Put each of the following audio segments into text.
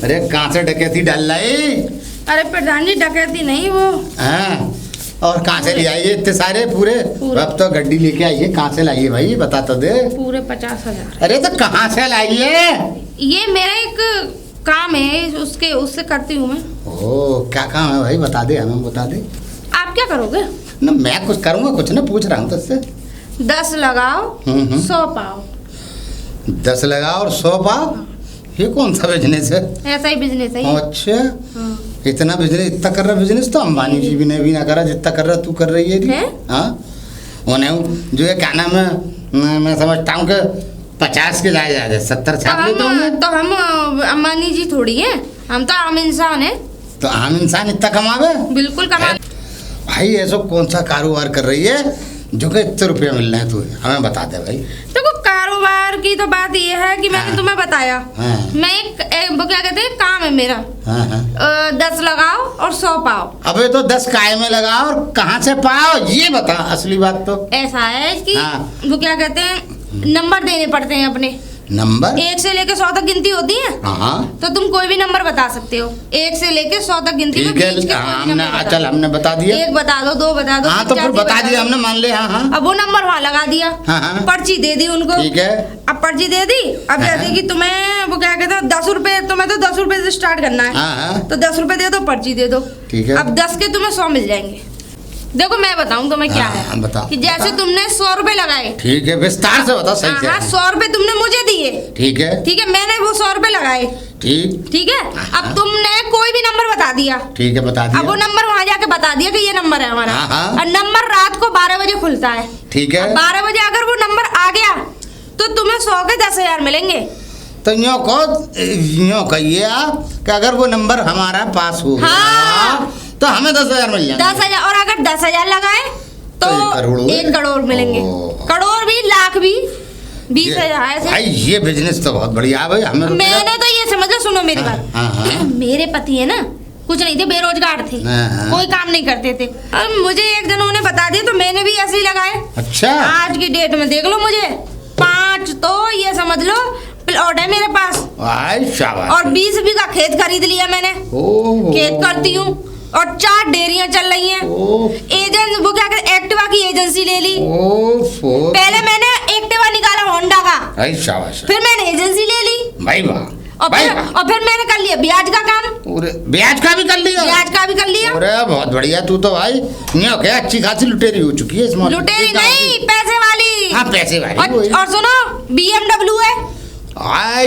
अरे कहाँ से डकैती डाल लाई? अरे प्रधान जी डकैती नहीं वो। हाँ, और कहाँ से ले आइए इतने सारे पूरे? अब तो गड्डी लेके आइए, कहाँ से लाइए भाई बता तो दे। पूरे 50,000। अरे तो कहाँ से लाइए? ये मेरा एक काम है, उससे करती हूँ मैं। ओ क्या काम है भाई बता दे, हमें बता दे। आप क्या करोगे? ना मैं कुछ करूँगा कुछ ना, पूछ रहा हूँ तुझसे। 10 लगाओ 100 पाओ। 10 लगाओ और 100 पाओ? ये कौन सा बिजनेस है? ऐसा ही बिजनेस है। अच्छा इतना बिजनेस, इतना कर रहा बिजनेस तो अंबानी जी भी ने भी ना करा जितना कर रहा तू कर रही है। हाँ उन्हें जो है क्या नाम है, मैं समझता हूँ कि 50 के जाए 70 छाप लेता हूँ मैं। तो हम अंबानी जी थोड़ी हैं, हम तो आम इंसान हैं। तो आम इंसान इतना कमावे? बिल्कुल कमा। भाई ऐसा कौन सा कारोबार कर रही है जो कि इतने रुपये मिल रहे हैं तुझे, हमें बता दे भाई। देखो कारोबार की तो बात ये है कि मैंने तुम्हें बताया। मैं एक वो क्या कहते हैं काम है मेरा। 10 लगाओ और 100 पाओ। अबे तो 10 काय में लगाओ और कहाँ से पाओ ये बता, असली बात तो। ऐसा है कि वो क्या कहते हैं नंबर देने पड़ते हैं अपने। नंबर 1 से लेके 100 तक गिनती होती है। तो तुम कोई भी नंबर बता सकते हो, 1 से लेके 100 तक गिनती। ठीक है चल हमने बता दिया। 1 बता दो, 2 बता दो। हाँ तो फिर बता दिया हमने, मान ले। हाँ अब वो नंबर वहाँ लगा दिया। पर्ची दे दी उनको। ठीक है अब पर्ची दे दी। अब जैसे कि तुम्हें वो क्या कहते हैं 10 रुपए, तुम्हें तो 10 रुपए से स्टार्ट करना है। तो 10 रुपए दे दो, पर्ची दे दो। ठीक है। अब 10 के तुम्हें 100 मिल जाएंगे। देखो मैं बताऊं तुम्हें क्या है। बता। कि जैसे तुमने 100 रुपए लगाए। ठीक है विस्तार से बता सही से। 100 रुपए तुमने मुझे दिए। ठीक है मैंने वो 100 रुपए लगाए। ठीक है। अब तुमने कोई भी नंबर बता दिया। ठीक है बता दिया। अब वो नंबर वहाँ जाके बता दिया कि ये नंबर है हमारा। और नंबर रात को 12 बजे खुलता है। ठीक है। 12 बजे अगर वो नंबर आ गया तो तुम्हें 100 के 10,000 मिलेंगे। तो यूँ कहिए आप कि अगर वो नंबर हमारा पास हो तो हमें 10,000 मिल जाएंगे। 10,000। और अगर 10,000 लगाए तो 1 करोड़ मिलेंगे। करोड़ भी, लाख भी, 20,000 भाई ये बिजनेस तो बहुत बढ़िया है भाई। हमें मैंने तो ये समझ लो, सुनो मेरी बात। मेरे पति है ना कुछ नहीं थे, बेरोजगार थे, कोई काम नहीं करते थे। अब मुझे एक जनों ने बता दिया तो मैंने भी ऐसे ही लगाए। अच्छा आज की डेट में देख लो मुझे 5 तो ये समझ लो प्लॉट है मेरे पास। शाबाश। और 20 बीघा खेत खरीद लिया मैंने। खेत करती हूँ और 4 डेयरियां चल रही हैं। एजेंट वो क्या कहते एक्टिवा की एजेंसी ले ली। पहले मैंने एक्टिवा निकाला होंडा का। शाबाश। फिर मैंने एजेंसी ले ली। भाई वाह। और फिर मैंने कर लिया ब्याज का काम। ब्याज का भी कर लिया? ब्याज का भी कर लिया। अरे बहुत बढ़िया, तू तो भाई क्या अच्छी खासी लुटेरी हो चुकी है इस मौके। लुटेरी नहीं, पैसे वाली। हाँ पैसे वाली। और सुनो BMW है।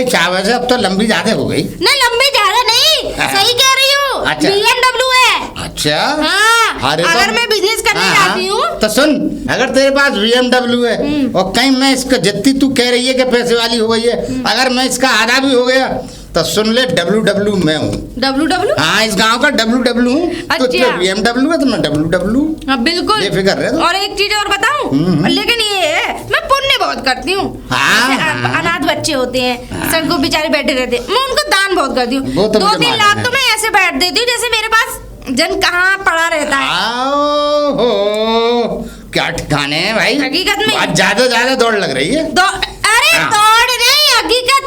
शाबाश, अब तो लंबी ज्यादा हो गई। नहीं लंबी ज्यादा नहीं, सही कह रही हूँ। अच्छा। BMW है। अच्छा हाँ। अगर मैं बिजनेस करने जाती हूँ तो सुन, अगर तेरे पास BMW है और कहीं मैं इसका जितनी तू कह रही है कि पैसे वाली हो गई है, अगर मैं इसका आधा भी हो गया तो सुन ले WW मैं हूँ। WW? हाँ इस गांव का WW हूँ। अच्छा। तो BMW है तो मैं WW। हाँ बिल्कुल बेफिक्र रहे। और एक चीज और बताऊँ, लेकिन ये है मैं पुण्य बहुत करती हूँ। अनाथ बच्चे होते हैं सड़कों बेचारे बैठे रहते हैं, मैं उनको दान बहुत करती हूँ। 2-3 लाख तो मैं ऐसे बैठ देती हूँ जैसे मेरे पास जन कहाँ पड़ा रहता है। क्या ठिकाने है भाई, हकीकत में आज ज्यादा दौड़ लग रही है। अरे दौड़ नहीं, हकीकत।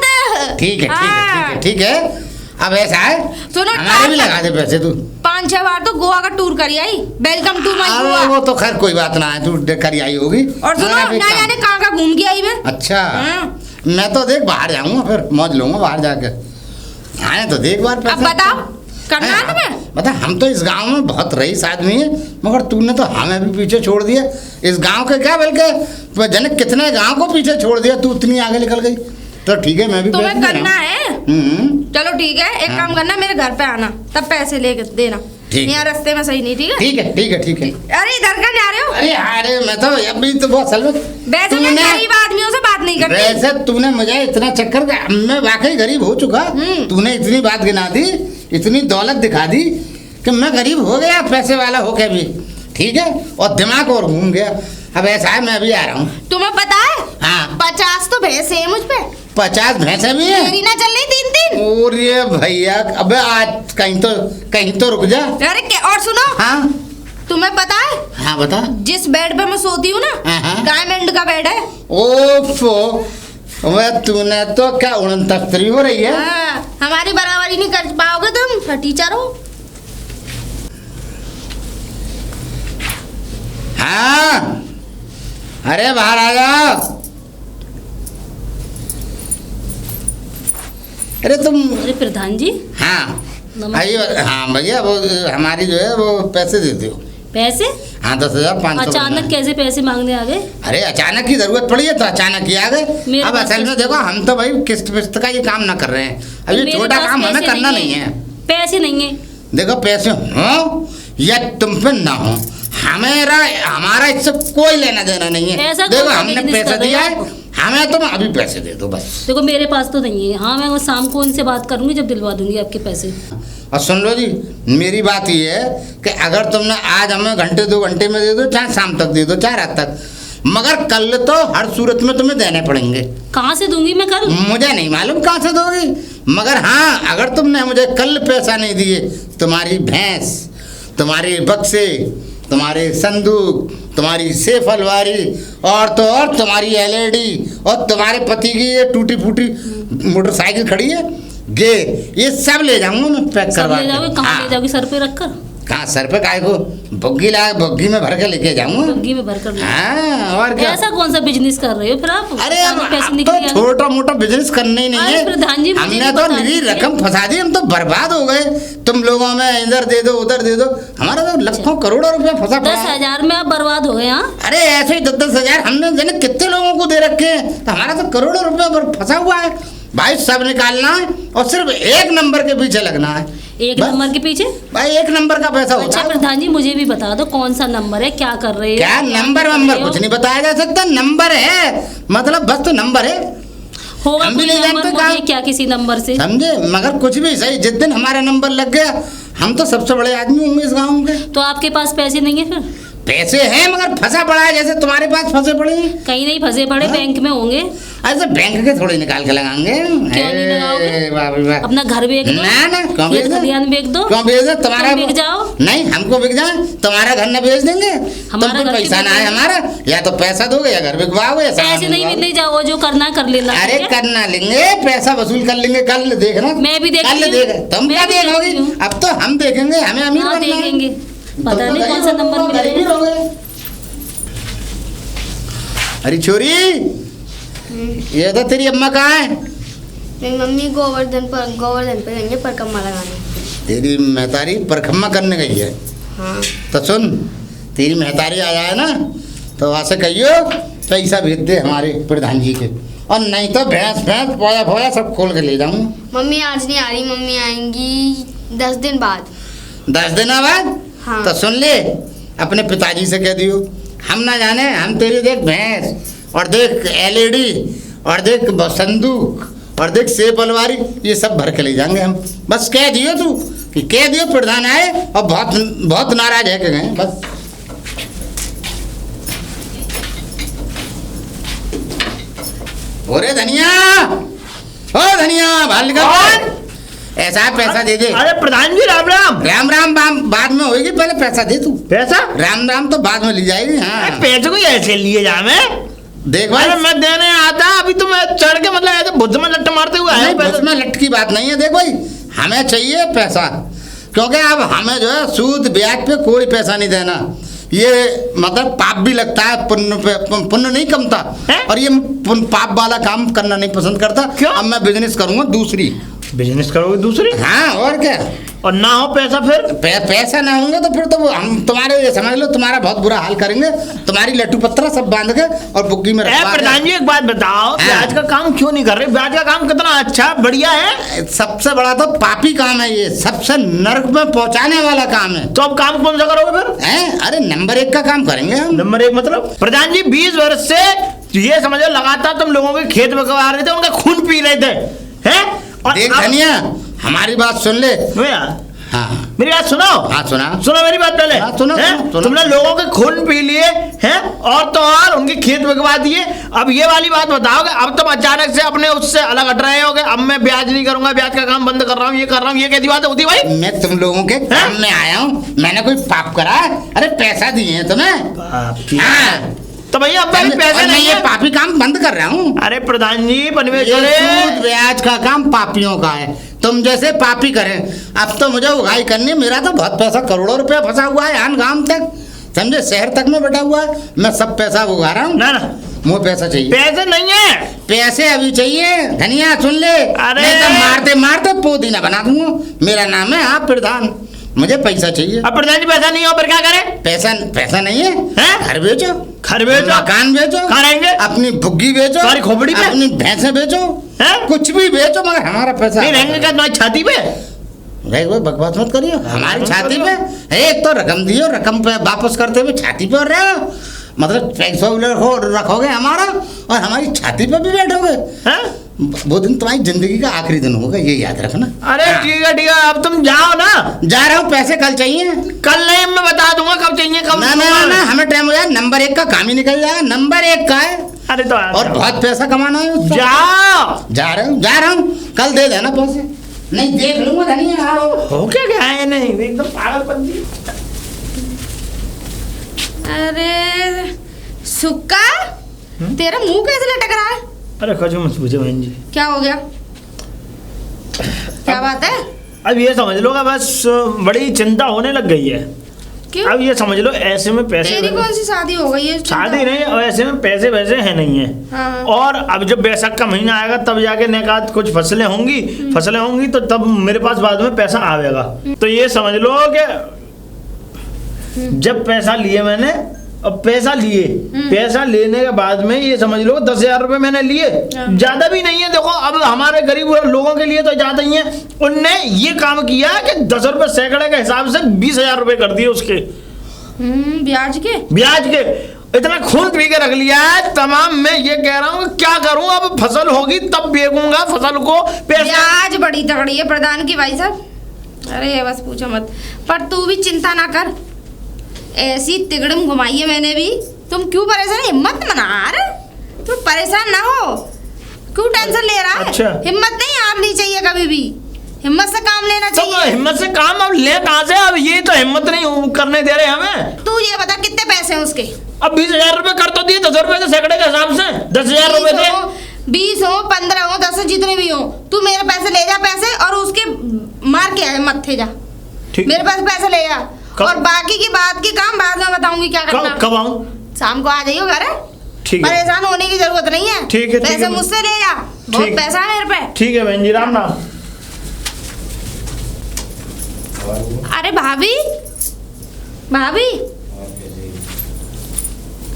ठीक है। अब ऐसा है सुनो, हमारे भी लगा दे पैसे तू। 5-6 बार तो गोवा का टूर करी आई, वेलकम टू माय गोवा। वो तो खैर कोई बात ना है, तू करी आई होगी। और सुनो ना जाने कहाँ घूम के आई मैं। अच्छा मैं तो देख बाहर जाऊंगा, फिर मौज लूंगा बाहर जाके। आने तो देख बार। अब बताओ करना है तुम्हें? बता, हम तो इस गांव में बहुत रईस आदमी है, मगर तूने तो हमें भी पीछे छोड़ दिया। इस गांव के क्या बल्कि जन कितने गांव को पीछे छोड़ दिया, तू इतनी आगे निकल गई। तो ठीक है मैं भी तुम्हें करना है। चलो ठीक है, एक काम करना मेरे घर पे आना, तब पैसे लेके देना। यहाँ रास्ते में सही नहीं। ठीक है। अरे इधर का जा रहे हो? अरे मैं तो अभी तो बहुत असल में वैसे मैं गरीब आदमियों से बात नहीं करती। वैसे तूने मुझे इतना चक्कर, मैं वाकई गरीब हो चुका। तूने इतनी बात गिना दी, इतनी दौलत दिखा दी कि मैं गरीब हो गया पैसे वाला होके भी। ठीक है, और दिमाग और घूम गया। अब ऐसा है मैं भी आ रहा हूँ। तुम्हें पता है? हाँ 50 तो भैंस है मुझ पे। 50 भैंसे भी है? मेरी ना चल रही 3-3। और ये भैया अबे आज कहीं तो रुक जा। अरे और सुनो। हाँ तुम्हें पता है? हाँ बता। जिस बेड पे मैं सोती हूँ ना, डायमंड का बेड है। ओफो वह तूने तो क्या 69 हो रही है। हमारी बराबरी नहीं कर पाओगे तुम, टीचर हो। हाँ, अरे बाहर आ जाओ। अरे तुम। अरे प्रधान जी। हाँ आइए। हाँ भैया, वो हमारी जो है वो पैसे देते हो। पैसे? हाँ 10,500। अचानक कैसे पैसे मांगने आ गए? अरे अचानक की जरूरत पड़ी है तो अचानक ही आ गए। अब असल में देखो, हम तो भाई किस्त पिस्त का ये काम ना कर रहे हैं। अब ये छोटा काम हमें करना नहीं है। पैसे नहीं है। देखो पैसे हो या तुम पे ना हो, हमारा इससे कोई लेना देना नहीं है। देखो हमने पैसा दिया है, हमें तुम अभी पैसे दे दो बस। देखो मेरे पास तो नहीं है। हाँ मैं वो शाम को उनसे बात करूंगी, जब दिलवा दूंगी आपके पैसे। और सुन लो जी, मेरी बात ये है कि अगर तुमने आज हमें घंटे 2 घंटे में दे दो, चाहे शाम तक दे दो, चाहे रात तक, मगर कल तो हर सूरत में तुम्हें देने पड़ेंगे। कहाँ से दूंगी मैं कल? मुझे नहीं मालूम कहाँ से दोगी, मगर हाँ अगर तुमने मुझे कल पैसा नहीं दिए, तुम्हारी भैंस, तुम्हारे बक्से, तुम्हारे संदूक, तुम्हारी सेफ अलमारी और तो और तुम्हारी एलईडी और तुम्हारे पति की ये टूटी फूटी मोटरसाइकिल खड़ी है, ये सब ले जाऊंगा मैं पैक करवा के। कहाँ ले जाओगे? सर पे रखकर? कहाँ सर पे काय को, बुग्गी में भर के लेके जाऊंगा। बुग्गी में भर कर? हाँ और क्या। ऐसा कौन सा बिजनेस कर रहे हो फिर आप? अरे अब तो छोटा मोटा बिजनेस करना ही नहीं है। प्रधान जी हमने तो निरी रकम फंसा दी, हम तो बर्बाद हो गए। तुम लोगों में इधर दे दो उधर दे दो, हमारा तो लाखों करोड़ों रुपया फंसा पड़ा। 10,000 में आप बर्बाद हो गए। अरे ऐसे ही 10,000 हमने जाने कितने लोगों को दे रखे हैं, तो हमारा तो करोड़ों रुपया फंसा हुआ है भाई। सब निकालना है और सिर्फ एक नंबर के पीछे लगना है। एक नंबर के पीछे भाई? एक नंबर का पैसा होता है। अच्छा प्रधान जी मुझे भी बता दो कौन सा नंबर है, क्या कर रहे हो? क्या नंबर वंबर कुछ नहीं बताया जा सकता, नंबर है मतलब बस तो नंबर है। होगा कोई नंबर, मुझे क्या किसी नंबर से समझे, मगर कुछ भी सही, जिस दिन हमारा नंबर लग गया हम तो सबसे बड़े आदमी होंगे इस गाँव के। तो आपके पास पैसे नहीं है? फिर पैसे हैं मगर फंसा पड़ा है, जैसे तुम्हारे पास फंसे पड़े हैं। कहीं नहीं फंसे पड़े, बैंक में होंगे। ऐसे बैंक के थोड़े निकाल के लगाएंगे। क्यों नहीं लगाओगे? अपना घर बेच दो। ना क्यों बेच दो? बेच दो। क्यों बेच दो? तुम्हारा बिक जाओ। नहीं हमको बिक जाए, तुम्हारा घर न बेच देंगे। तुमको पैसा ना है हमारा, या तो पैसा दोगे या घर बिकवाओगे। पैसे नहीं मिलने जाओ, जो करना कर लेना। अरे करना लेंगे, पैसा वसूल कर लेंगे, कल देखना। मैं भी देख तुम क्या देखोगी? अब तो हम देखेंगे, हमें अमीर देखेंगे। पता नहीं कौन सा नंबर मिलेगा। अरे छोरी, ये तो तेरी अम्मा कहाँ है? मेरी मम्मी गोवर्धन पे गई है परिक्रमा लगाने। तेरी महतारी परिक्रमा करने गई है? हाँ। तो सुन, तेरी महतारी आ जाए ना तो वहाँ से कहियो पैसा भेज दे हमारे प्रधान जी के, और नहीं तो भैंस पोया फोया सब खोल के ले जाऊँ। मम्मी आज नहीं आ रही, मम्मी आएंगी 10 दिन बाद। 10 दिन बाद? हाँ। तो सुन ले, अपने पिताजी से कह दियो हम ना जाने, हम तेरी देख भैंस और देख एलईडी और देख संदूक और देख सेब अलमारी, ये सब भर के ले जाएंगे हम। बस कह दियो तू कि कह दियो प्रधान आए और बहुत बहुत नाराज है कि गए बस। ओरे धनिया, ओ धनिया भाल का ऐसा पैसा दे दे। अरे प्रधान जी राम राम। राम राम बाद में होगी, पहले पैसा दे तू। पैसा? राम राम तो बाद में ली जाएगी। हाँ पैसे को ऐसे लिए जा मैं देख भाई, मैं देने आता अभी तो मैं चढ़ के मतलब ऐसे भुज में लट्ट मारते हुए आया। भुज में लट्ट की बात नहीं है। देख भाई, हमें चाहिए पैसा, क्योंकि अब हमें जो है सूद ब्याज पे कोई पैसा नहीं देना। ये मतलब पाप भी लगता है, पुण्य नहीं कमता है? और ये पाप वाला काम करना नहीं पसंद करता। क्यों? अब मैं बिजनेस करूंगा दूसरी। बिजनेस करोगे दूसरी? हाँ और क्या। और ना हो पैसा फिर? पैसा ना होंगे तो फिर तो हम तुम्हारे, ये समझ लो तुम्हारा बहुत बुरा हाल करेंगे, तुम्हारी लट्टू पत्रा सब बांध के और बुग्गी में रखवा के। प्रधान जी एक बात बताओ, ब्याज का काम क्यों नहीं कर रहे? ब्याज का काम कितना अच्छा बढ़िया है। सबसे बड़ा तो पापी काम है ये, सबसे नर्क में पहुंचाने वाला काम है। तो अब काम कौन सा करोगे फिर? अरे नंबर 1 का काम करेंगे हम। नंबर 1 मतलब? प्रधान जी 20 वर्ष से ये समझो लगातार तुम लोगों के खेत में कमा रहे थे, उनका खून पी रहे थे हैं? देख धनिया, हमारी बात सुन ले। हाँ मेरी बात सुनो। हाँ सुनो मेरी बात पहले। हाँ, सुनो। तुमने लोगों के खून पी लिए हैं और तो और उनके खेत बिकवा दिए। अब ये वाली बात बताओगे, अब तुम अचानक से अपने उससे अलग हट रहे होगे। अब मैं ब्याज नहीं करूंगा, ब्याज का काम बंद कर रहा हूँ, ये कर रहा हूँ, ये कैसी बात होती है भाई? मैं तुम लोगों के काम में आया हूँ, मैंने कोई पाप करा? अरे पैसा दिए हैं तुम्हें। हाँ तो भैया अब भाई पैसे नहीं ये है। पापी काम बंद कर रहा हूँ। अरे प्रधान जी परमेश्वर ये सूद ब्याज का काम पापियों का है, तुम जैसे पापी करें। अब तो मुझे उगाई करनी है, मेरा तो बहुत पैसा करोड़ों रुपया फंसा हुआ है आन गांव तक, समझे, शहर तक में बैठा हुआ है। मैं सब पैसा उगा रहा हूँ। ना ना मुझे पैसा चाहिए। पैसे नहीं है। पैसे अभी चाहिए। धनिया सुन ले, अरे नहीं तो मारते मारते पुदीना बना दूंगा। मेरा नाम है आप प्रधान, मुझे पैसा चाहिए। अब प्रधान जी पैसा नहीं हो पर क्या करें? पैसा नहीं है, घर बेचो, घर बेचो, मकान बेचो, कहाँ रहेंगे? अपनी भुग्गी बेचो, तुम्हारी खोपड़ी पे, अपनी भैंसे बेचो, कुछ भी बेचो, मगर हमारा पैसा नहीं रहेंगे क्या तुम्हारी छाती पे? बकवास मत करियो, हमारी छाती पे एक तो रकम दियो, रकम पे वापस करते हुए छाती पे रहे हो, मतलब पैसा रखोगे हमारा और हमारी छाती पे भी बैठोगे। वो दिन तुम्हारी जिंदगी का आखिरी दिन होगा, ये याद रखना। अरे ठीक है अब तुम जाओ ना। जा रहा हूँ, पैसे कल चाहिए। कल नहीं, मैं बता दूंगा कब चाहिए कब। ना हमें टाइम हो जाए, नंबर 1 का काम ही निकल जाएगा, नंबर 1 का है। अरे तो और बहुत पैसा कमाना है उसका। जाओ। जा रहा हूँ, कल दे देना पैसे, नहीं देख लूंगा। धनिया हो क्या है, नहीं एकदम पागलपंती। अरे सुक्का, तेरा मुंह कैसे लटक रहा है? अरे कुछ मत पूछो बहन जी। क्या हो गया? क्या बात है? अब ये समझ लो बस बड़ी चिंता होने लग गई है। क्यों? अब ये समझ लो ऐसे में पैसे, तेरी कौन सी शादी हो गई है? शादी नहीं, और ऐसे में पैसे वैसे है नहीं है। हाँ। और अब जब बैसाख का महीना आएगा तब जाके नेकात कुछ फसलें होंगी तो तब मेरे पास बाद में पैसा आएगा। तो ये समझ लो कि जब पैसा लिए मैंने, अब पैसा लेने के बाद में ये समझ लो 10,000 रुपए मैंने लिए, ज्यादा भी नहीं है। देखो अब हमारे गरीब लोगों के लिए तो ज्यादा ही है। उनने ये काम किया कि 10 रुपए सैकड़े के हिसाब से 20,000 रुपए कर दिए उसके ब्याज के। इतना खून पी के रख लिया है तमाम। मैं ये कह रहा हूँ क्या करूँ, अब फसल होगी तब बेचूंगा फसल को। ब्याज बड़ी तगड़ी है प्रधान की भाई साहब। अरे बस पूछो मत, पर तू भी चिंता ना कर, ऐसी तिगड़म घुमाई है मैंने भी। तुम क्यों परेशान? हिम्मत मना रहे, तुम परेशान ना हो, क्यों टेंशन ले रहा है? अच्छा। हिम्मत नहीं हारनी चाहिए कभी भी, हिम्मत से काम लेना चाहिए। तो हिम्मत से काम अब ले कहाँ से? अब ये तो हिम्मत नहीं करने दे रहे हमें। तू ये बता कितने पैसे हैं उसके? अब 20,000 रुपए कर तो दिए, 10 रुपए के सैकड़े के हिसाब से 10,000 रुपए थे। 20 हो 15 हो 10 जितने भी हो, तू मेरे पैसे ले जा पैसे, और उसके मार के आए मत्थे जा। मेरे पास पैसे ले जा, और बाकी की बात की काम बाद में बताऊंगी क्या करना। कब आऊं? शाम को आ जाइयो घर। ठीक है, परेशान होने की जरूरत नहीं है। ठीक है, पैसे मुझसे ले जा, बहुत पैसा है मेरे पे। ठीक है बहन जी, राम राम। अरे भाभी,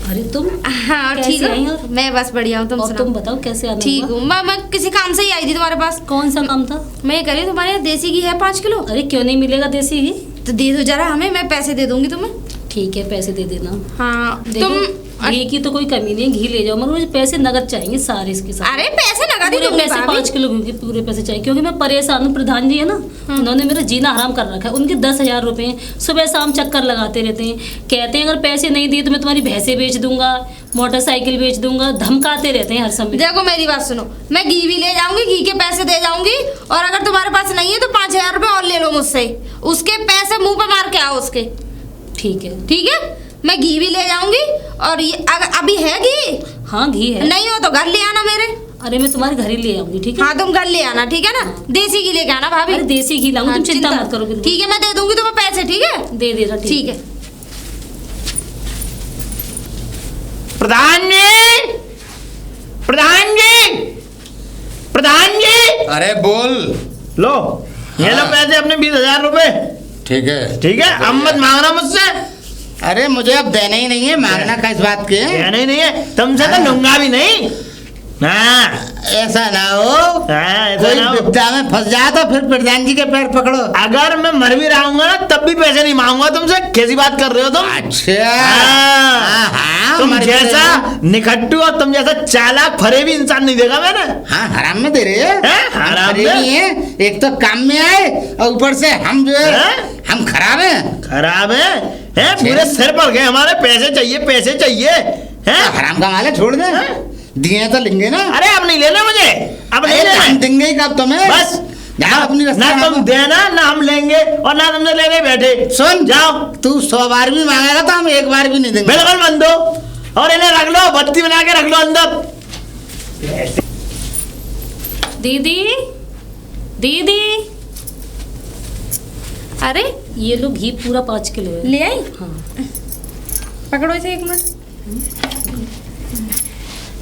अरे तुम? हाँ ठीक है, मैं बस बढ़िया हूँ। तुम बताओ कैसे आना? ठीक हूँ। मैं किसी काम से ही आई थी तुम्हारे पास। कौन सा काम था? मैं कह रही हूँ तुम्हारे यहाँ देसी घी है 5 किलो। अरे क्यों नहीं मिलेगा देसी घी? तो दे दो जरा हमें, मैं पैसे दे दूंगी तुम्हें। ठीक है पैसे दे देना। हाँ तुम घी की तो कोई कमी नहीं है, घी ले जाओ, मगर मुझे पैसे नगद चाहिए सारे इसके साथ। अरे पैसे नगद ही पूरे पैसे 5 किलो घी के पूरे पैसे चाहिए, क्योंकि मैं परेशान हूँ। प्रधान जी है ना, उन्होंने मेरा जीना हराम कर रखा है। उनके 10,000 रुपए सुबह शाम चक्कर लगाते रहते हैं, कहते हैं अगर पैसे नहीं दिए तो मैं तुम्हारी भैंसे बेच दूंगा, मोटरसाइकिल बेच दूंगा, धमकाते रहते हैं हर समय। देखो मेरी बात सुनो, मैं घी भी ले जाऊंगी, घी के पैसे दे जाऊंगी, और अगर तुम्हारे पास नहीं है तो 5,000 रुपए और ले लो मुझसे, उसके पैसे मुंह पे मार के आओ उसके। ठीक है, ठीक है, मैं घी भी ले जाऊंगी। और ये अगर अभी है घी? हाँ घी है। नहीं हो तो घर ले आना मेरे। अरे मैं तुम्हारे घर ही ले आऊंगी, ठीक है? हाँ तुम घर ले आना, ठीक है ना? देसी घी लेके आना भाभी। अरे देसी घी लाऊंगी, तुम चिंता मत करो। ठीक है, मैं दे दूंगी तुम्हें पैसे, ठीक है? दे देना, ठीक है। प्रधान जी, प्रधान जी, प्रधान जी। अरे बोल। लो ये लो पैसे अपने 20,000 रुपए। ठीक है, ठीक है, अब मत मांगना मुझसे। अरे मुझे अब देना ही नहीं है, मांगना का इस बात के। देना ही नहीं है, तुमसे तो लूंगा भी नहीं। ऐसा ना हो, कोई विपदा में फंस जाए तो फिर प्रधान जी के पैर पकड़ो। अगर मैं मर भी रहूंगा ना तब भी पैसे नहीं मांगूंगा तुमसे। कैसी बात कर रहे हो तुम? अच्छा, तुम जैसा निखट्टू और तुम जैसा चालाक फरेबी इंसान नहीं देखा मैंने। हाँ हराम में दे रहे हैं, हराम में है। एक तो काम में आए और ऊपर से हम जो है हम खराब हैं। खराब है पूरे सिर पर गए हमारे। पैसे चाहिए, पैसे चाहिए। हराम का माल है, छोड़ दे। दिए तो लेंगे ना। अरे अब नहीं लेना मुझे, अब नहीं लेना। हम देंगे ही कब तुम्हें? बस अपनी ना तुम देना ना हम लेंगे, और ना तुमसे लेने बैठे। सुन, जाओ। तू 100 बार भी मांगेगा तो हम एक बार भी नहीं देंगे। बिल्कुल बंद दो। और इन्हें रख लो, बत्ती बना के रख लो अंदर। दीदी दीदी, अरे ये लो घी पूरा 5 किलो है। ले आई? हाँ। पकड़ो इसे 1 मिनट।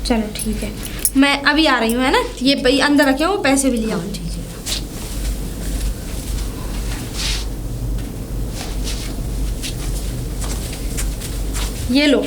चलो ठीक है, मैं अभी आ रही हूँ, है ना? ये अंदर रखे हो, पैसे भी ले आओ। ठीक है। ये लो।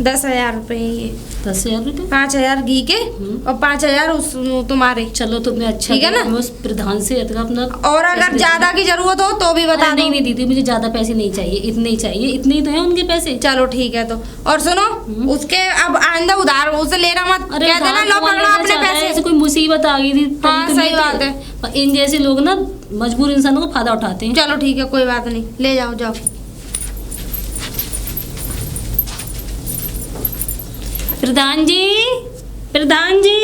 10,000 रुपए ये। 10,000 रुपये? 5,000 घी के और 5,000 उस तुम्हारे। चलो तुमने अच्छा ठीक है ना? मैं उस प्रधान से अपना और अगर ज्यादा की जरूरत हो तो भी बता दो। नहीं दीदी, मुझे ज्यादा पैसे नहीं चाहिए, इतने ही चाहिए, इतने ही तो है उनके पैसे। चलो ठीक है। तो और सुनो, उसके अब आइंदा उधार उसे लेना मत। अरे कह देना लो पकड़ो अपने पैसे। ऐसे कोई मुसीबत आ गई थी तभी हाँ, तो सही लेते। बात है। इन जैसे लोग ना मजबूर इंसानों को फायदा उठाते हैं। चलो ठीक है, कोई बात नहीं, ले जाओ जाओ। प्रधान जी, प्रधान जी,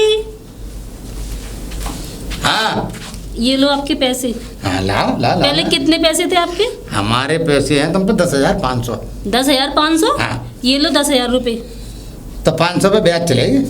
हाँ ये लो आपके पैसे। हाँ, लाओ ला ला। पहले कितने पैसे थे आपके? हमारे पैसे हैं तुम पे 10,500। 10,500? हाँ। ये लो 10,000 रुपये। तो 500 पे ब्याज चलेगी?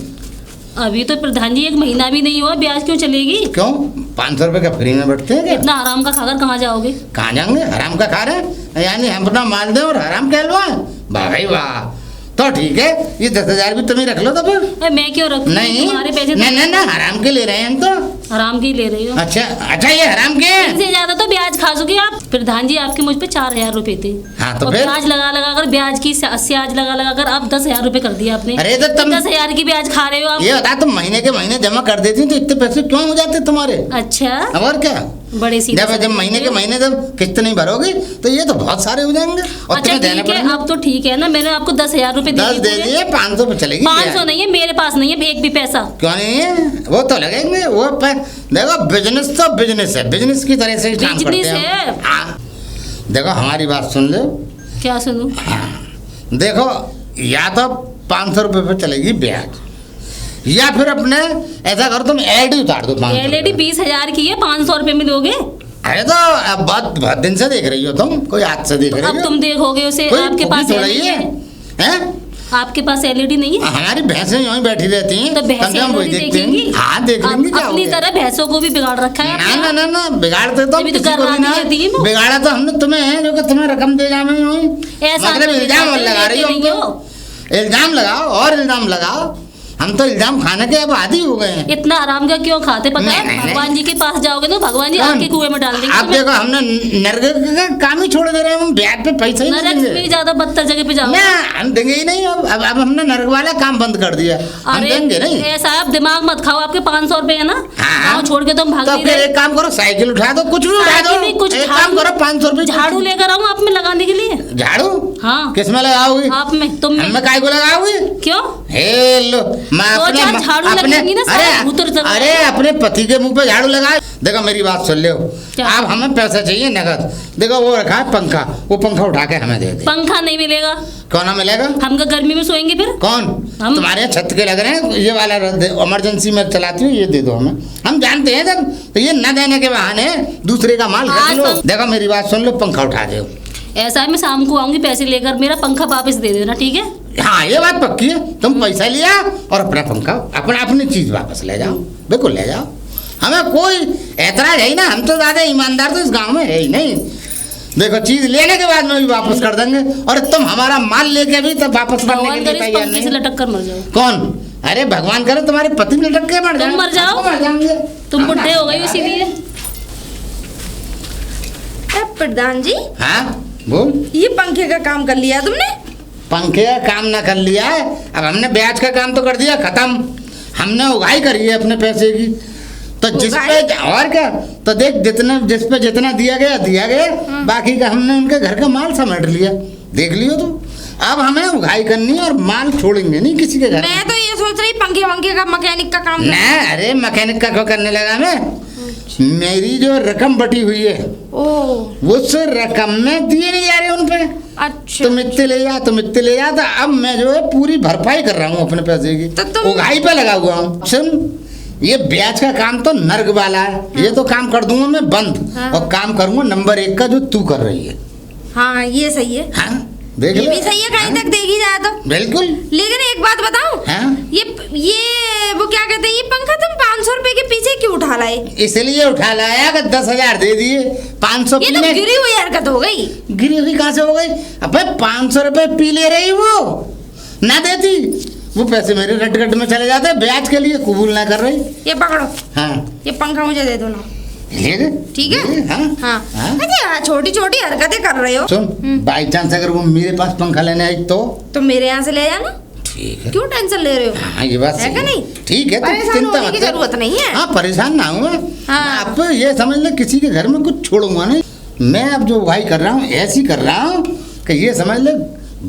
अभी तो प्रधान जी 1 महीना भी नहीं हुआ, ब्याज क्यों चलेगी? क्यों? 500 रुपए का फ्री में बैठते हैं क्या? इतना हराम का खाकर कहाँ जाओगे? कहाँ जाएंगे? हराम का खा रहे हैं, यानी हम अपना माल दें और हराम कहलवाएं? वाह भाई वाह। तो ठीक है, ये 10,000 भी तुम्हें रख लो तो फिर। मैं क्यों रखूं? नहीं तुम्हारे पैसे नहीं नहीं, हराम के ले रहे हैं हम तो। हराम की ले रही हो? अच्छा अच्छा, ये हराम के हैं? इनसे ज्यादा तो ब्याज खा चुके आप। प्रधान जी आपके मुझ पे 4,000 रुपए थे। हाँ, तो और फिर? ब्याज लगा लगा कर, ब्याज की ब्याज लगा लगा कर आप 10,000 रुपए कर दिए आपने। अरे तो तुम 10,000 की ब्याज खा रहे हो आप। ये बता, तुम महीने के महीने जमा कर देती तो इतने पैसे क्यों हो जाते तुम्हारे? अच्छा, और क्या? बड़े सीधे जब महीने के महीने जब किस्त नहीं भरोगी तो ये तो बहुत सारे हो जाएंगे और अच्छा तुम्हें देने ठीक है, पड़ेंगे। अब तो ठीक है ना, मैंने आपको 10,000 रुपए 10 दे दिए, 500 पे चलेगी। 500 नहीं है मेरे पास, नहीं है एक भी पैसा। क्यों नहीं है? वो तो लगेंगे वो देखो, बिजनेस तो बिजनेस है, बिजनेस की तरह से ही काम करते बिजनेस हैं। है। हाँ, देखो हमारी बात सुन लो। क्या सुनूं? देखो, या तो 500 रुपए पे चलेगी ब्याज, या फिर अपने ऐसा करो तुम एलईडी उतार दो 500 एलईडी 20,000 की है, 500 रुपए में दोगे? अरे तो अब बहुत दिन से देख रही हो तुम, कोई आज से देख रही हो? अब तुम देखोगे उसे, कोई आपके फूफी पास थोड़ा ही एलईडी है, है? हैं? आपके पास एलईडी नहीं है? हमारी भैंसें यूं ही बैठी रहती हैं, तो कम से भैंसें कम वही एलईडी देखते हैं। देखेंगी? हाँ, देख लेंगे, क्या हो अपनी गया? तरह भैंसों को भी बिगाड़ रखा है ना आपने। ना ना ना, बिगाड़ते तो हम अभी तो किसी को भी करवानी ना। है दी वो। बिगाड़ा तो हमने तुम्हें है, जो कि तुम्हें रकम दे जाने यूं ही। ऐसा मतलब तो इल्जाम नहीं लगा रही हो नहीं हमको। इल्जाम लगाओ और इल्जाम लगाओ, हम तो इल्जाम खाने के अब आदी हो गए हैं। इतना आराम का क्यों खाते पता नहीं, है? नहीं, भगवान जी के पास जाओगे तो भगवान जी कौन? आपके कुएं में डाल देंगे आप तुम्हें। देखो, हमने नरक का काम ही छोड़ दे रहे हैं, हम ब्याज पे पैसा ही नहीं नरक देंगे। में ज्यादा बदतर जगह पे जाओगे। ना, हम देंगे ही नहीं। अब हमने नरक वाला काम बंद कर दिया, हम देंगे नहीं। ऐसा आप दिमाग मत खाओ, आपके 500 रुपए है ना, हाँ। गाँव छोड़ के तुम भाग तो नहीं फिर रहे। एक काम करो, साइकिल उठा दो, कुछ भी उठा दो। साइकिल में कुछ एक काम करो, 500 रुपए झाड़ू लेकर आऊं आप में लगाने के लिए। झाड़ू? हाँ। किस में लगाओगी? आप में, तुम में। हमें काय को लगाओगी? क्यों? हे लो, मैं दो चार झाड़ू लगेंगी ना, सारा भूतर जगह। अरे अपने पति के मुंह पे झाड़ू लगा। देखो मेरी बात सुन लो, क्या? अब हमें पैसा चाहिए नगद। देखो वो रखा है पंखा, वो पंखा उठा के हमें दे दे। पंखा नहीं मिलेगा। कौन ना मिलेगा? हम का गर्मी में सोएंगे फिर? कौन? हम। तुम्हारे यहाँ छत के लग रहे हैं, ये वाला इमरजेंसी में चलाती हूँ, ये दे दो हमें, हम जानते हैं। जब तो ये न देने के बहाने दूसरे का माल खरीद लो। देखो मेरी बात सुन लो, पंखा उठा दो। ऐसा है, मैं शाम को आऊंगी पैसे लेकर, मेरा पंखा वापस दे देना, ठीक है? हाँ, ये बात पक्की है। तुम पैसा लिया और अपना पंखा, अपनी चीज वापस ले जाओ, बिल्कुल ले जाओ। हमें कोई ऐतराज है ही ना, हम तो ज्यादा ईमानदार तो इस गांव में है ही नहीं। देखो, चीज लेने के बाद में भी वापस कर देंगे, और तुम हमारा माल लेके भी तब वापस करने के भगवान लिए करे इस तैयार पंखे से नहीं। लटक कर मर जाओ। कौन? अरे भगवान करे तुम्हारे पति भी लटक के मर जाए। तुम मर जाओ। मर जाएंगे। तुम बुढ़े हो गए इसीलिए। प्रधान जी, हाँ बोल। ये पंखे का काम कर लिया तुमने? पंखे का काम ना कर लिया है, अब हमने ब्याज का काम तो कर दिया खत्म। हमने उगाई करी है अपने पैसे की, तो जिस पे और क्या, तो देख जिस पे जितना दिया गया, बाकी का हमने उनके घर का माल समेट लिया, देख लियो तो। अब हमें उगाई करनी है और माल छोड़ेंगे नहीं किसी के घर। मैं तो ये सोच रही पंखे का मैकेनिक का काम ना, अरे मैकेनिक का क्यों करने लगा मैं? मेरी जो रकम बटी हुई है, उस रकम में दिए नहीं जा रहे उन पे। अच्छा, तुम इतने ले जा, तुम इतने ले जा, तो अब मैं जो है पूरी भरपाई कर रहा हूँ अपने पैसे की, तो तुम उगाई पे लगा हुआ हूँ। सुन, ये ब्याज का काम तो नर्क वाला है। ये तो काम कर दूंगा मैं बंद। और काम करूंगा नंबर 1 का जो तू कर रही है। हाँ ये सही है। हाँ देख ये ले। भी सही है, कहीं तक देखी जाए तो। बिल्कुल। लेकिन एक बात बताऊं, ये वो क्या कहते हैं, ये पंखा तुम 500 रुपए के पीछे क्यों उठा लाए? इसलिए उठा लाया कि 10,000 दे दिए, 500 ये तो गिरी हुई हरकत हो गई। गिरी हुई कहाँ से हो गई? अबे 500 रुपए पी ले रही वो, ना देती वो पैसे मेरे रट में चले जाते, ब्याज के लिए कबूल ना कर रही। ये पकड़ो। हाँ ये पंखा मुझे दे दो ना। ठीक है। हाँ हाँ छोटी छोटी हरकतें कर रहे हो। सुन, बाई चांस अगर वो मेरे पास पंखा लेने आई तो मेरे यहाँ से ले जाना। ठीक है। क्यों टेंशन ले रहे हो? हाँ ये बात है कि नहीं? ठीक है, परेशान होने की जरूरत नहीं है। हाँ परेशान ना हूँ। हाँ। आप ये समझ ले किसी के घर में कुछ छोड़ूंगा नहीं मैं। अब जो भाई कर रहा हूँ ऐसी कर रहा हूँ कि ये समझ ले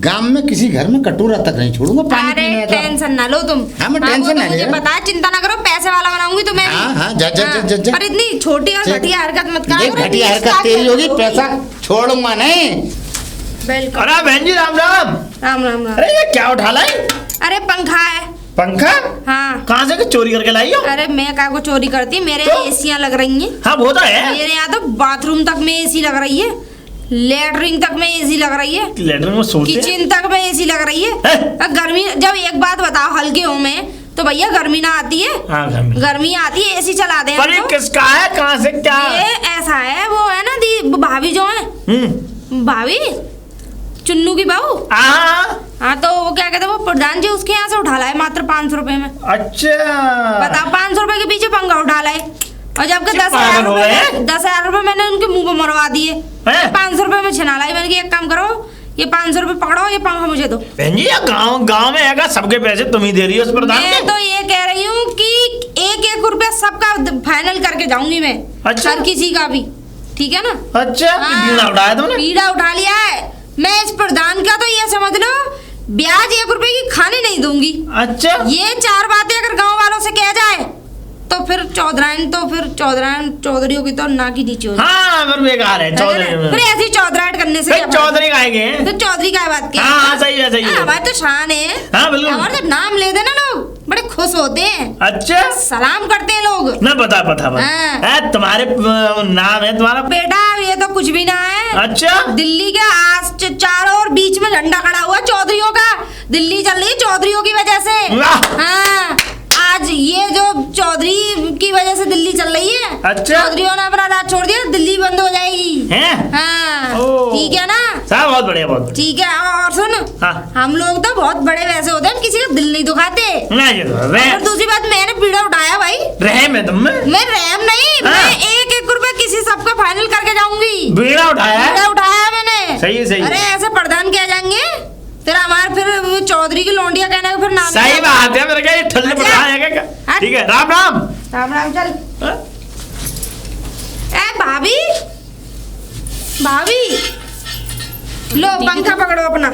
गांव में किसी घर में कटोरा तक नहीं छोड़ूंगा पानी पीने का। टेंशन ना लो तुम। हाँ मैं टेंशन ना ले। मुझे पता है, चिंता ना करो, पैसे वाला बनाऊंगी तुम्हें। हाँ जा। पर इतनी छोटी और घटिया हरकत मत करो। घटिया हरकत तेरी होगी, पैसा छोड़ूंगा नहीं। बिल्कुल। अरे बहन जी राम राम। राम राम राम। अरे ये क्या उठा लाई? अरे पंखा है। पंखा? हाँ। कहाँ से चोरी करके लाई हो? अरे मैं क्या को चोरी करती, मेरे तो? एसियां लग रही हैं। हाँ वो तो है। मेरे यहाँ तो बाथरूम तक में एसी लग रही है, लेटरिन तक में एसी लग रही है, लेटरिन में सोते हैं? किचन तक में एसी लग रही है। गर्मी, जब एक बात बताओ हल्के हो में तो भैया गर्मी ना आती है। हाँ, गर्मी आती है, एसी चला दे। पर ये किसका है, कहाँ से क्या? ये ऐसा है, वो है ना दी भाभी जो है, भाभी चुन्नू की बहू। हाँ तो वो क्या कहते हैं, वो प्रधान जी उसके यहाँ से उठा लाए मात्र 500 रुपए में। अच्छा बताओ, 500 रुपए के पीछे पंखा उठा लाए, और जबकि 10,000 रुपए मैंने उनके मुंह पे मरवा दिए। 500 रुपए में छिना लाई। मैंने एक काम करो, ये 500 रुपए पकड़ो, ये पंखा मुझे दो। बहन जी गाँव में है, सबके पैसे तुम ही दे रही हो उस प्रधान मैं तो ये कह रही हूँ कि 1-1 रुपया सबका फाइनल करके जाऊंगी मैं। अच्छा। हर किसी का भी, ठीक है ना? अच्छा बीड़ा उठाया तुमने? बीड़ा उठा लिया है। मैं इस प्रधान का तो ये समझ लो, ब्याज 1 रुपए की खाने नहीं दूंगी। अच्छा। ये 4 बातें अगर गांव वालों से कह जाए तो फिर चौधरियों की तो ना की नीचे हो। हाँ फिर बेकार है चौधरी। फिर ऐसी चौधराहट करने से क्या चौधरी आएंगे तो चौधरी का बात क्या? हाँ सही है सही है। हमारे तो शान है। हाँ बिल्कुल। हमारे तो नाम ले देना लोग बड़े खुश होते हैं। अच्छा सलाम करते हैं लोग। ना पता हाँ। तुम्हारे नाम है तुम्हारा? बेटा ये तो कुछ भी ना है। अच्छा दिल्ली के चारों ओर बीच में झंडा खड़ा हुआ चौधरियों का। दिल्ली चल रही चौधरियों की वजह से। हाँ आज ये जो चौधरी की वजह से दिल्ली चल रही है। अच्छा। चौधरियों ने अपना राज छोड़ दिया, दिल्ली बंद हो जाएगी। हाँ ठीक है ना? सब बहुत बढ़िया बहुत ठीक है। और सुन, हाँ। हम लोग तो बहुत बड़े वैसे होते हैं, किसी का दिल नहीं दुखाते। और दूसरी बात, मैंने पीड़ा उठाया भाई। रहम है तुम में? मैं रहम नहीं। हाँ। मैं 1-1 रुपए किसी सबका फाइनल करके जाऊंगी। बीड़ा उठाया? बीड़ा उठाया मैंने। सही है सही। अरे ऐसे प्रधान कह जाएंगे तेरा, हमारे फिर चौधरी की लोंडिया कहने का फिर नाम। सही बात है, मेरे क्या ये ठल्ले प्रधान है क्या? ठीक है राम राम। राम राम। चल ए भाभी लो पंखा पकड़ो अपना।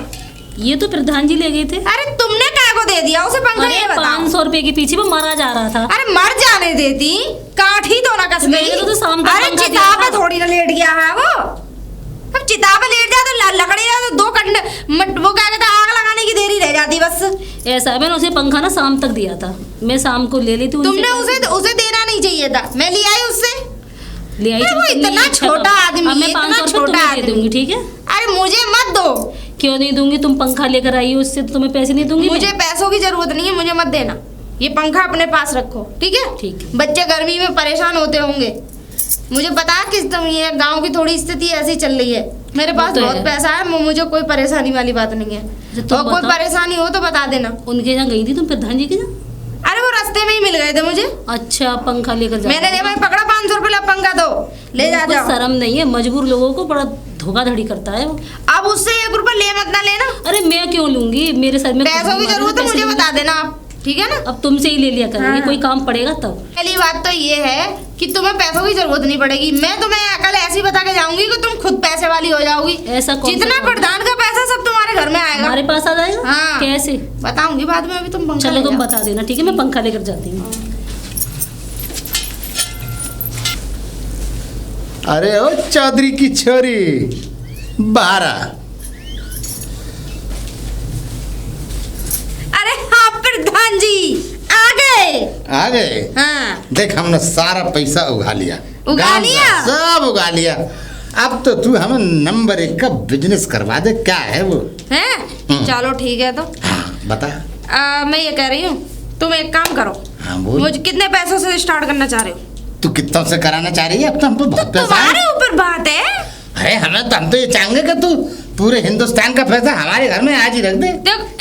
ये तो प्रधान जी ले गए थे। अरे तुमने क्या को दे दिया उसे पंखा? ये बताओ। 500 रुपए के पीछे वो मारा जा रहा था। अरे मर जाने देती, काठी तो ना कस गई। तो शाम तक अरे चिता पे थोड़ी ना लेट गया है वो। अब चिता पे लेट जाए तो लकड़ी तो 2 घंटे वो क्या कहता, आग लगाने की देरी रह जाती बस। ऐसा मैंने उसे पंखा ना शाम तक दिया था, मैं शाम को ले लेती। तुमने उसे देना नहीं चाहिए था, मैं ले आई उससे। ले आई वो इतना छोटा आदमी है, मैं 500 रुपए तुम्हें दे दूंगी, ठीक है? अरे मुझे मत दो। क्यों नहीं दूंगी? तुम पंखा लेकर आई हो, उससे तो तुम्हें पैसे नहीं दूंगी। मुझे पैसों की जरूरत नहीं है, मुझे मत देना। ये पंखा अपने पास रखो, ठीक है? ठीक है। बच्चे गर्मी में परेशान होते होंगे, मुझे पता है कि तुम ये गांव की थोड़ी स्थिति ऐसी चल रही है। मेरे पास तो बहुत है। पैसा है, मुझे कोई परेशानी वाली बात नहीं है। और कोई परेशानी हो तो बता देना। उनके यहाँ गई थी तुम प्रधान जी के यहाँ? अरे वो रास्ते में ही मिल गए थे मुझे। अच्छा पंखा लेकर जा। मैंने भाई पकड़ा 500 रुपए ला, पंखा दो ले जा जाओ। शर्म नहीं है, मजबूर लोगों को बड़ा धोखाधड़ी करता है वो। अब उससे 1 रुपए ले मत ना लेना। अरे मैं क्यों लूंगी, मेरे सर में पैसों की जरूरत है मुझे बता देना आप, ठीक है ना? अब तुमसे ही ले लिया करेंगे। हाँ। कोई काम पड़ेगा तब। पहली बात तो ये है कि तुम्हें पैसों की जरूरत नहीं पड़ेगी। मैं तुम्हें कल ऐसी बता के जाऊंगी कि तुम खुद पैसे वाली हो जाओगी। ऐसा कौन जितना सा प्रधान का पैसा सब तुम्हारे घर में आएगा। हमारे पास आ जाएगा? हाँ। कैसे? बताऊंगी बाद में, अभी तुम पंखा चलो ले तुम जाओ। बता देना, ठीक है? मैं पंखा लेकर जाती हूँ। अरे ओ चौधरी की छोरी बाहर आ। अरे हाँ प्रधान जी आ गए। आ गए। हाँ देख हमने सारा पैसा उगा लिया, उगा गाँव लिया? का सब उगा लिया। अब तो तू हमें नंबर 1 का बिजनेस करवा दे। क्या है वो? हैं चलो ठीक है। तो हाँ बता। मैं ये कह रही हूँ, तुम एक काम करो। हाँ बोल। मुझे कितने पैसों से स्टार्ट करना चाह रहे हो? तू कितना से कराना चाह रही है? अब तो हम तो बहुत पैसा है। तुम्हारे ऊपर बात है। अरे हम तो ये चाहेंगे कि तू पूरे हिंदुस्तान का पैसा हमारे घर में आज ही रख दे।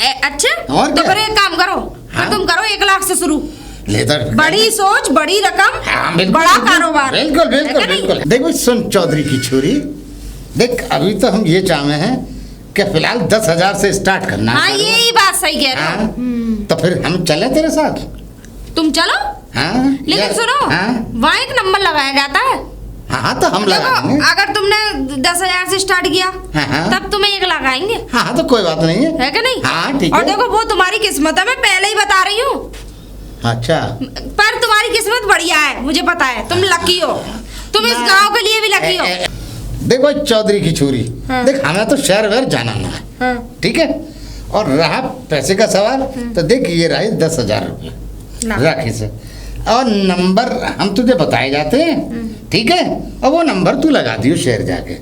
अच्छा और तो क्या? फिर एक काम करो, हाँ? फिर तुम करो 1 लाख से शुरू। ले तो बड़ी सोच, बड़ी रकम, हाँ, बिल्कुल, बड़ा बिल्कुल, कारोबार। बिल्कुल है बिल्कुल कि नहीं? बिल्कुल। देख भाई सुन चौधरी की छोरी, देख अभी तो हम ये चाहे हैं कि फिलहाल 10,000 से स्टार्ट करना है हाँ कारोबार। यही बात सही कह रहे हो। हाँ? तो फिर हम चले तेरे साथ? तुम चलो, हाँ लेकिन या- सुनो, हाँ वहाँ एक नंबर लगाया जाता है। हाँ तो हम देखो लगाएंगे। अगर तुमने 10,000 से स्टार्ट किया हाँ। तब तुम्हें 1 लाख आएंगे। हाँ तो कोई बात नहीं है कि नहीं? हाँ ठीक और है। देखो वो तुम्हारी किस्मत है, मैं पहले ही बता रही हूँ। अच्छा पर तुम्हारी किस्मत बढ़िया है, मुझे पता है। तुम लकी हो, तुम इस गांव के लिए भी लकी हो। देखो चौधरी की छोरी, हाँ। देख हमें तो शहर वहर जाना ना है, हाँ। ठीक है। और रहा पैसे का सवाल, तो देख ये रहे 10,000 रुपये, ला। रख इसे। और नंबर हम तुझे बताए जाते हैं, ठीक है। और वो नंबर तू लगा दियो शहर जाके,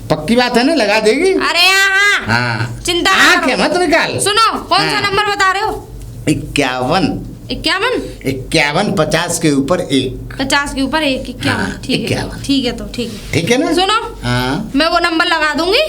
पक्की बात है ना? लगा देगी? अरे हाँ हाँ चिंता ना आँखें करो। मत निकाल। सुनो कौन सा हाँ। नंबर बता रहे हो? 51 51 50 के ऊपर 1। 50 के ऊपर 1 51। हाँ, ठीक है 51। ठीक है, तो ठीक है। ठीक है ना? सुनो हाँ मैं वो नंबर लगा दूंगी,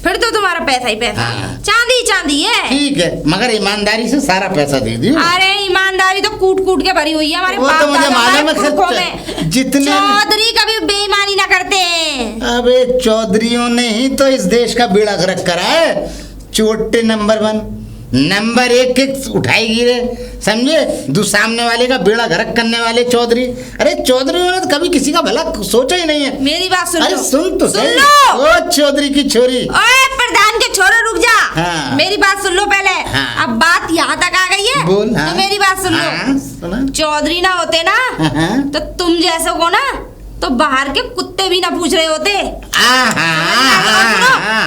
फिर तो तुम्हारा पैसा ही पैसा। हाँ। चांदी चांदी है। ठीक है, मगर ईमानदारी से सारा पैसा दे दियो। अरे ईमानदारी तो कूट कूट के भरी हुई है हमारे वो बाप तो मुझे दादा मालूम है, हमारे पुरखों खर्च- में। जितने भी- चौधरी कभी बेईमानी ना करते हैं। अबे चौधरियों ने ही तो इस देश का बेड़ा गर्क करा है। चोटे नंबर 1 नंबर 1 उठाएगी रे, समझे? सामने वाले का बेड़ा गर्क करने वाले चौधरी। अरे चौधरियों ने तो कभी किसी का भला सोचा ही नहीं है। मेरी बात सुन अरे लो। सुन तो सुन सही। लो। ओ चौधरी की छोरी, ओए प्रधान के छोरे रुक जा। हाँ। मेरी बात सुन लो पहले। हाँ। अब बात यहाँ तक आ गई है। बोल। हाँ। तो मेरी बात सुन हाँ, लो। सुना। चौधरी ना होते ना हाँ। तो तुम जैसे को ना तो बाहर के कुत्ते भी ना पूछ रहे होते। आहा,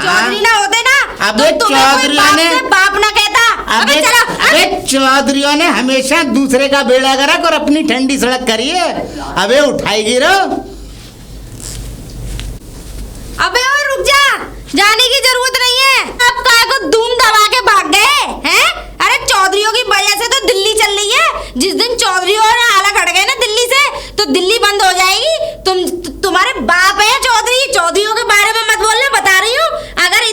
चौधरी ना होते ना अबे तो तुम्हें कोई चौधरियों बाप ने- से बाप ना कहता। अबे अबे चलो। अबे चौधरियों ने हमेशा दूसरे का बेड़ा गर्क और अपनी ठंडी सड़क करी है। अबे उठाएगी रो। अबे और रुक जा, जाने की जरूरत नहीं है। अब काय को धूम दबा के भाग गए हैं? अरे चौधरियों की वजह से तो दिल्ली चल रही है। जिस दिन चौधरी और अलग हट गए ना दिल्ली से, तो दिल्ली बंद हो जाएगी। तुम्हारे बाप है चौधरी, चौधरियों के बारे में मत बोलने, बता रही हूँ। अगर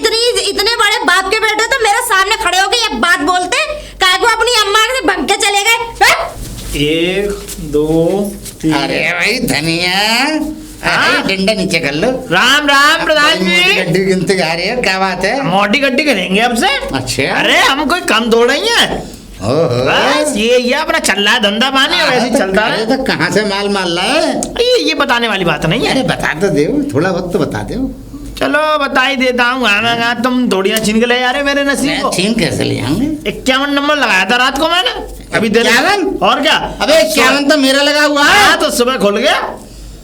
इतने बड़े बाप के बेटे तो मेरे सामने खड़े होके ये बात बोलते, काय को अपनी अम्मा से भग के चले गए। 1 2 3। अरे भाई धनिया, अरे डंडा नीचे कर लो। राम राम प्रधान मोटी जी। गड्डी गिनते जा रही है, क्या बात है? मोटी गड्डी करेंगे अब से। अच्छा। अरे हम कोई कम दौड़ रही है, ओहो। बस ये अपना चल रहा है धंधा पानी, और ऐसे ही चलता अरे है। तो कहाँ से माल माल रहा है? ये बताने वाली बात नहीं है। अरे बता तो दे, थोड़ा बहुत तो बता दे। चलो बता ही देता हूँ। गाना तुम थोड़ियाँ छीन के ले जा रहे मेरे नसीब को। छीन कैसे ले आएंगे? 51 नंबर लगाया था रात को मैंने, अभी देर 51? और क्या? अबे 51 तो मेरा लगा हुआ है। हाँ तो सुबह खुल गया,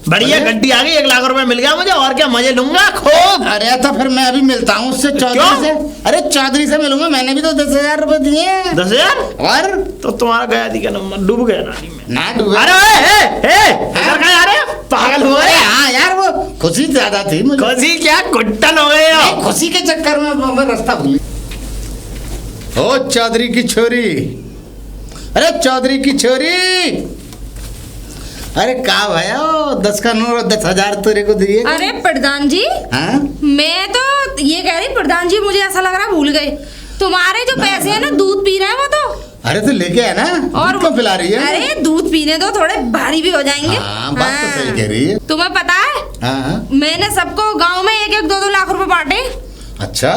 बढ़िया अरे? गड्डी आ गई, 1 लाख रुपए मिल गया मुझे, और क्या मजे लूंगा खूब। अरे तो फिर मैं अभी मिलता हूँ उससे, चौधरी क्यों? से। अरे चौधरी से मिलूंगा, मैंने भी तो 10,000 रुपए दिए हैं। 10,000? और तो तुम्हारा गया थी क्या नंबर, डूब गया नाली में। ना डूबे। अरे इधर कहाँ जा रहे हो? पागल हो अरे गए? हाँ यार, वो खुशी ज्यादा थी मुझे। खुशी क्या गुट्टन हो गए हो? नहीं, खुशी के चक्कर में मैं रास्ता भूल। ओ चौधरी की छोरी, अरे चौधरी की छोरी, अरे का भैया 10 का नोट 10,000 तेरे को दिए। अरे प्रधान जी, हाँ? मैं तो ये कह रही प्रधान जी, मुझे ऐसा लग रहा भूल गए। तुम्हारे जो पैसे हैं ना, दूध पी रहे हैं वो तो। अरे तो लेके आया ना, और क्यों पिला रही है? अरे दूध पीने दो, थोड़े भारी भी हो जाएंगे। हाँ, बात तो सही कह रही है। तुम्हें पता है हाँ। मैंने सबको गांव में 1-1 2-2 लाख रुपए बांटे। अच्छा।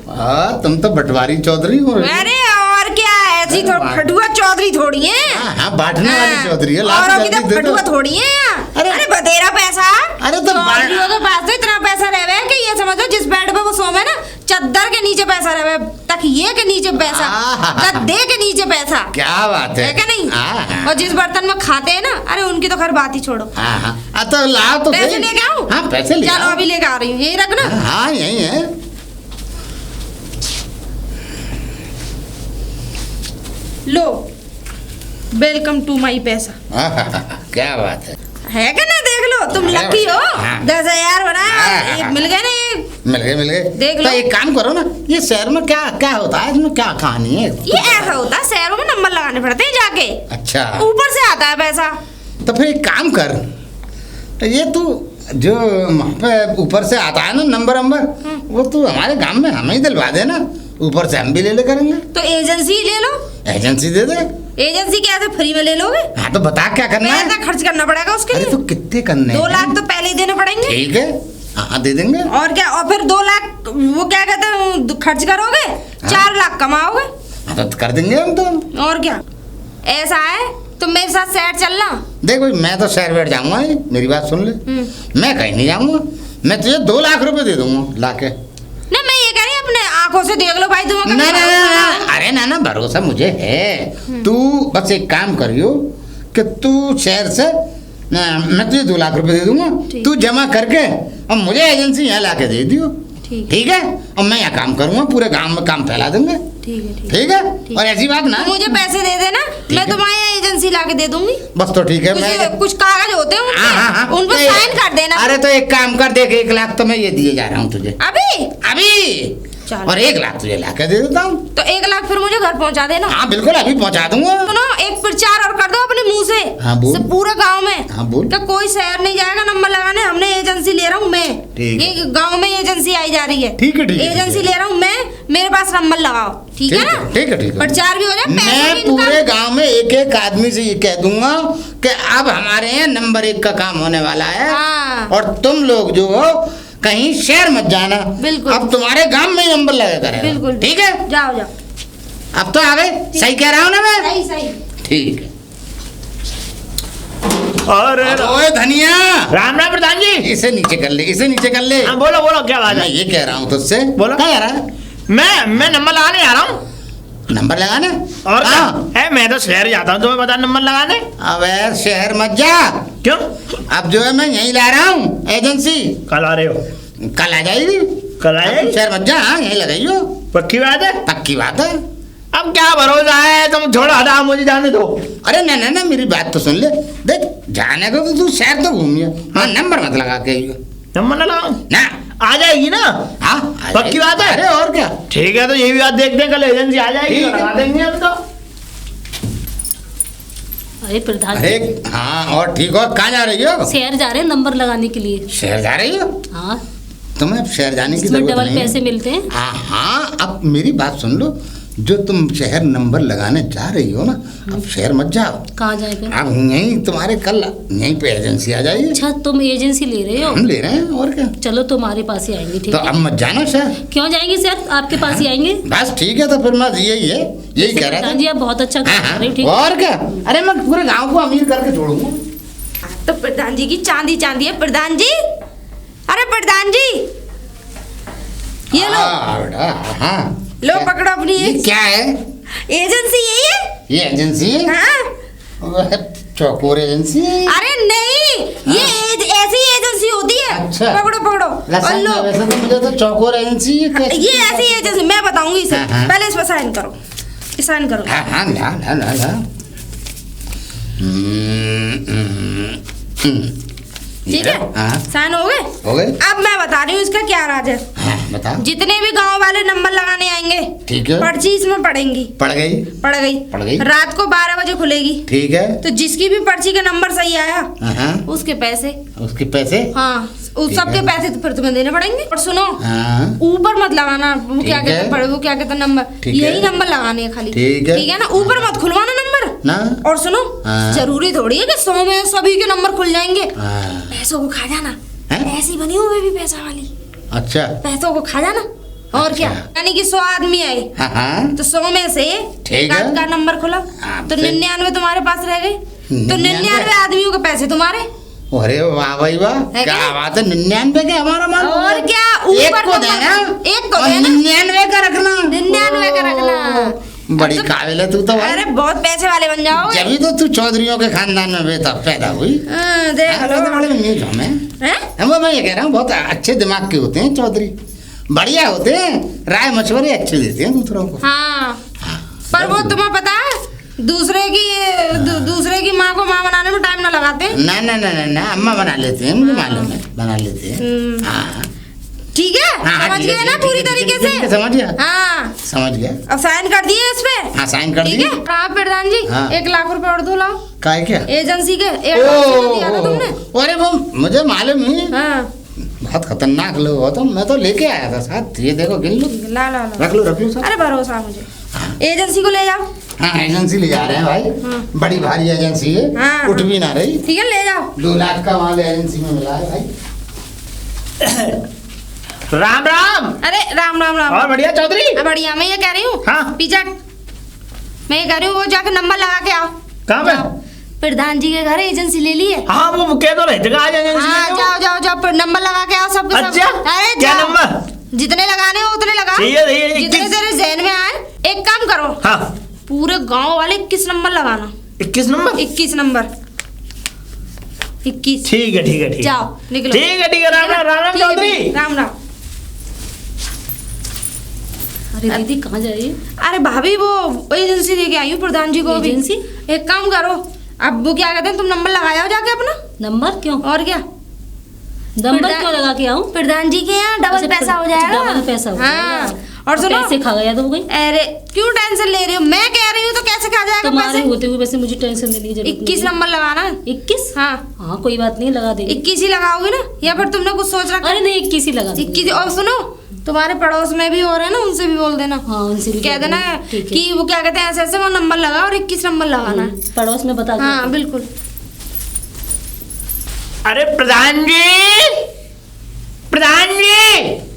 हाँ तुम तो बटवारी चौधरी हो रही। अरे और क्या, ऐसी अरे तो वाह। फटुआ चौधरी थोड़ी है। हाँ, बांटने वाली चौधरी है, लाख औरों की जल्दी तो दे दो। फटुआ थोड़ी है। अरे- अरे बतेरा पैसा। अरे तो चौधरियों के पास तो इतना पैसा रहे कि ये समझो जिस बेड पे वो सोवे ना, चद्दर के नीचे पैसा रहे, तकिए के नीचे पैसा, गद्दे के नीचे पैसा। क्या बात है? है कि नहीं? हाँ। और जिस बर्तन में खाते हैं ना, अरे उनकी तो खैर बात ही छोड़ो। हाँ। तो लाओ तो पैसे सही। लेके आओ। हाँ पैसे ले चलो आओ। अभी लेके आ रही हूँ, यही रखना। हाँ यही है। लो वेलकम टू माई पैसा। क्या बात है कि ना, देख लो तुम लकी हो। 10,000 बनाया, ये मिल गए ना, ये मिल गए। देख लो। तो एक काम करो ना, ये शहर में क्या क्या होता है, इसमें क्या कहानी है? ये ऐसा होता है, शहरों में नंबर लगाने पड़ते हैं जाके। अच्छा, ऊपर से आता है पैसा। तो फिर एक काम कर, तो ये तू जो वहाँ पे ऊपर से आता है ना नंबर वो तू हमारे गांव में हमें ही दिलवा देना, ऊपर से हम भी ले करेंगे। तो एजेंसी ले लो। एजेंसी दे दे। एजेंसी क्या है, फ्री में ले लोगे? हाँ तो बता क्या करना है? पैसा खर्च करना पड़ेगा उसके लिए। अरे तो कितने करने 2 लाख तो पहले ही देने पड़ेंगे। ठीक है, हाँ दे देंगे। और क्या, और फिर 2 लाख वो क्या कहते हैं खर्च करोगे, 4 लाख कमाओगे। हाँ तो कर देंगे हम तो। और क्या, ऐसा है तुम मेरे साथ शहर चलना। देख भाई, मैं तो शहर बैठ जाऊंगा, मेरी बात सुन ले। मैं कहीं नहीं जाऊंगा, मैं तुझे 2 लाख रुपए दे दूंगा लाके। ना मैं ये कह रही अपने आंखों से देख लो भाई, तुम। ना, अरे ना भरोसा मुझे है। तू बस एक काम करियो कि तू शहर से मैं तुझे 2 लाख रुपए दे दूंगा, तू जमा करके और मुझे एजेंसी यहाँ लाके दे दियो। ठीक है, और मैं यहाँ काम करूंगा, पूरे गांव में काम फैला देंगे। ठीक है। और ऐसी बात ना, मुझे पैसे दे देना, मैं तुम्हारी एजेंसी लाके दे दूंगी। बस तो ठीक है। मैं कुछ कागज होते हैं उन पर साइन कर देना। अरे तो एक काम कर, देख 1 लाख तो मैं ये दिए जा रहा हूँ तुझे अभी और 1 लाख तुझे लाके दे देता हूँ। तो 1 लाख फिर मुझे घर पहुँचा देना। हाँ बिल्कुल, अभी पहुँचा दूंगा। सुनो, एक प्रचार और कर दो अपने मुंह से। हाँ बोल। पूरे गांव में। हाँ बोल। तो कोई शहर नहीं जाएगा नंबर लगाने, हमने एजेंसी ले रहा हूँ मैं। ये गांव में एजेंसी आई जा रही है। ठीक है, एजेंसी ले रहा हूँ मैं, मेरे पास नंबर लगाओ। ठीक है ना? ठीक है। प्रचार भी हो जाए। मैं पूरे गांव में एक आदमी से ये कह दूंगा कि अब हमारे यहाँ नंबर 1 का काम होने वाला है। और तुम लोग जो हो कहीं शहर मत जाना। बिल्कुल। अब तुम्हारे गांव में ही नंबर लगा करेगा। बिल्कुल। ठीक है, जाओ। अब तो आ गए। सही कह रहा हूँ ना मैं? सही। ठीक है। और ओए धनिया, राम राम प्रधान जी। इसे नीचे कर ले। हाँ बोलो क्या बात मैं है? ये कह रहा हूँ तुझसे। बोलो। क्या कह रहा है? मैं नंबर लगाने आ रहा हूँ। नंबर लगाने? और क्या? मैं तो शहर जाता हूँ, तुम्हें पता नंबर लगाने। अबे शहर मत जा। क्यों? अब जो है मैं यहीं ला रहा हूँ एजेंसी। कल आ रहे हो? कल आ जाएगी। कल आएगी? शहर मत जा, यहीं लगाइयो। पक्की बात है? पक्की बात है। अब क्या भरोसा है, तुम छोड़ो, हटाओ, मुझे जाने दो। अरे ना मेरी बात तो सुन ले। देख, जाने को तो तू शहर तो घूमिए, हाँ नंबर मत लगा के आइयो। नंबर ना लगाऊं? ना, आ जाएगी ना? हाँ पक्की बात है? अरे और क्या। ठीक है, तो यही बात देखते हैं, कल एजेंसी आ जाएगी तो लगा देंगे हम तो। अरे प्रधान अरे हाँ, और ठीक हो, कहाँ जा रही हो? शहर जा रहे हैं नंबर लगाने के लिए। शहर जा रही हो? हाँ, तुम्हें शहर जाने की इसमें जरूरत डबल नहीं पैसे मिलते हैं। हाँ, अब मेरी बात सुन लो, जो तुम शहर नंबर लगाने जा रही हो ना, अब शहर मत जाओ। कहाँ जाए फिर? अब यहीं तुम्हारे कल यहीं पे एजेंसी आ जाएगी। अच्छा, तुम एजेंसी ले रहे हो? हम ले रहे हैं, और क्या। चलो तुम्हारे पास ही आएंगे। ठीक तो है, अब मत जाना शहर। क्यों जाएंगे सर, आपके पास ही आएंगे। बस ठीक है, तो फिर मैं यही कह रहा था। प्रधान जी आप बहुत अच्छा कर रहे हो। ठीक है, और क्या। अरे मैं पूरे गांव को अमीर करके छोड़ूंगा। तो प्रधान जी की चांदी है। प्रधान जी, अरे प्रधान जी, ये लो। हाँ, लो पकड़ो अपनी। ये क्या है? एजेंसी यही है। ये एजेंसी है? हाँ। चौकोर एजेंसी है? अरे नहीं, ये ऐसी एजेंसी होती है। अच्छा। पकड़ो और लो। वैसे तो मुझे तो चौकोर एजेंसी ये ऐसी एजेंसी, मैं बताऊंगी इसे। हाँ। पहले इस पर साइन करो। साइन करो। हाँ, ला। ठीक है, हाँ। साइन हो गए। अब मैं बता रही हूँ इसका क्या राज है। हाँ, बता। जितने भी गांव वाले नंबर लगाने आएंगे, ठीक है, पर्ची इसमें पड़ेंगी। पड़ गई। रात को 12 बजे खुलेगी। ठीक है। तो जिसकी भी पर्ची का नंबर सही आया, हाँ। उसके पैसे। हाँ, उस सबके पैसे तो फिर तुम्हें देने पड़ेंगे। और सुनो, हाँ। ऊपर मत लगाना, वो क्या कहते नंबर, यही नंबर लगाने है खाली। ठीक है ना, ऊपर मत खुलवाना नंबर ना। और सुनो, हाँ। जरूरी थोड़ी है कि 100 में सभी के नंबर खुल जाएंगे। हाँ। पैसों को खा जाना। हैं? ऐसी बनी हूँ मैं भी पैसा वाली। अच्छा। पैसों को खा जाना। और अच्छा। क्या, यानी कि 100 आदमी आए, हाँ। तो 100 में से ठीक है। का नंबर खुला, तो 99 तुम्हारे पास रह गए। तो 99 आदमियों के पैसे तुम्हारे। अरे वाह भाई वाह, क्या बात है। 99 के हमारा माल। और क्या, एक को देना, 99 का रखना। 99 का रखना। बड़ी काबिल है तू तो। अरे बहुत पैसे वाले बन जाओगे। जब तो तू चौधरियों के खानदान में पैदा हुई। देख लो। बड़े न्यूज हमें। मैं ये कह रहा हूँ, बहुत अच्छे दिमाग के होते हैं चौधरी, बढ़िया होते हैं, राय मशवरे अच्छे देते हैं दूसरों को। हाँ, पर वो तुम्हें पता है, दूसरे की माँ को माँ बनाने में टाइम ना लगाते। ना ना ना ना ना अम्मा बना लेते हैं, मुझे मालूम है, बना लेते हैं। हाँ ठीक है, समझ गए ना पूरी तरीके से? समझ गया। हाँ समझ गया। अब साइन कर दिए इस पे? हाँ साइन कर ठीक दिए। है। आप प्रधान जी 1 लाख रुपए और दो लाओ। का है क्या? एजेंसी के 1 लाख रुपए दिया था तुमने। अरे वो मुझे मालूम ही। हाँ बहुत खतरनाक लोग हो तुम, मैं तो लेके आया था साथ, ये देखो गिन लो। ला ला ला रख लो साथ। अरे भरोसा मुझे। एजेंसी को ले जाओ। हाँ एजेंसी ले जा रहे हैं भाई। हाँ। बड़ी भारी एजेंसी है। हाँ, उठ भी ना रही। ठीक है ले जाओ। 2 लाख का माल एजेंसी में मिला है भाई। राम राम। अरे राम राम राम। और बढ़िया चौधरी? बढ़िया। मैं ये कह रही हूँ हाँ। पीछे मैं ये कह रही हूँ वो जाके नंबर लगा के आओ। कहाँ पे? प्रधान जी के घर एजेंसी ले ली है। हाँ वो कह तो रहे थे आज एजेंसी हाँ में। जाओ जाओ जाओ नंबर लगा के आओ सबके सब। अच्छा अरे क्या जाओ। नंबर? जितने लगाने हो उतने लगा। ठीक है, जितने तेरे जहन में आए। एक काम करो। हाँ पूरे गांव वाले 21 नंबर लगाना। 21 नंबर? 21 नंबर 21। ठीक है ठीक है ठीक है। जाओ निकलो। ठीक है राम राम। राम राम चौधरी। राम राम। अरे दीदी कहाँ जा रही है? अरे भाभी वो एजेंसी लेके आई हूँ प्रधान जी को अभी। एजेंसी? एक काम करो, अब वो क्या कहते हैं, तुम नंबर लगाओ जाके अपना। नंबर क्यों? और क्या नंबर क्यों लगा के आऊँ? प्रधान जी के यहाँ डबल पैसा हो जाएगा। डबल पैसा हो हाँ। जाएगा। और सुनो, पैसे खा गया तो हो गई। अरे क्यों टेंशन ले रही हो? मैं कह रही हूँ तो कैसे खा जाएगा तुम्हारे पैसे? होते हुए वैसे मुझे टेंशन लेने की जरूरत नहीं 21 है। नंबर लगाना। 21? हाँ हाँ कोई बात नहीं, लगा देंगे। 21 ही लगाओगे ना, या फिर तुमने कुछ सोच रखा? अरे नहीं 21 ही लगा देंगे। 21। और सुनो, तुम्हारे पड़ोस में भी हो रहे हैं ना, उनसे भी बोल देना। हाँ उनसे भी कह देना ठीक है। कि वो क्या कहते हैं ऐसे ऐसे वो नंबर लगा और 21 नंबर लगाना है। पड़ोस में बता हाँ बिल्कुल। अरे प्रधान जी, प्रधान जी,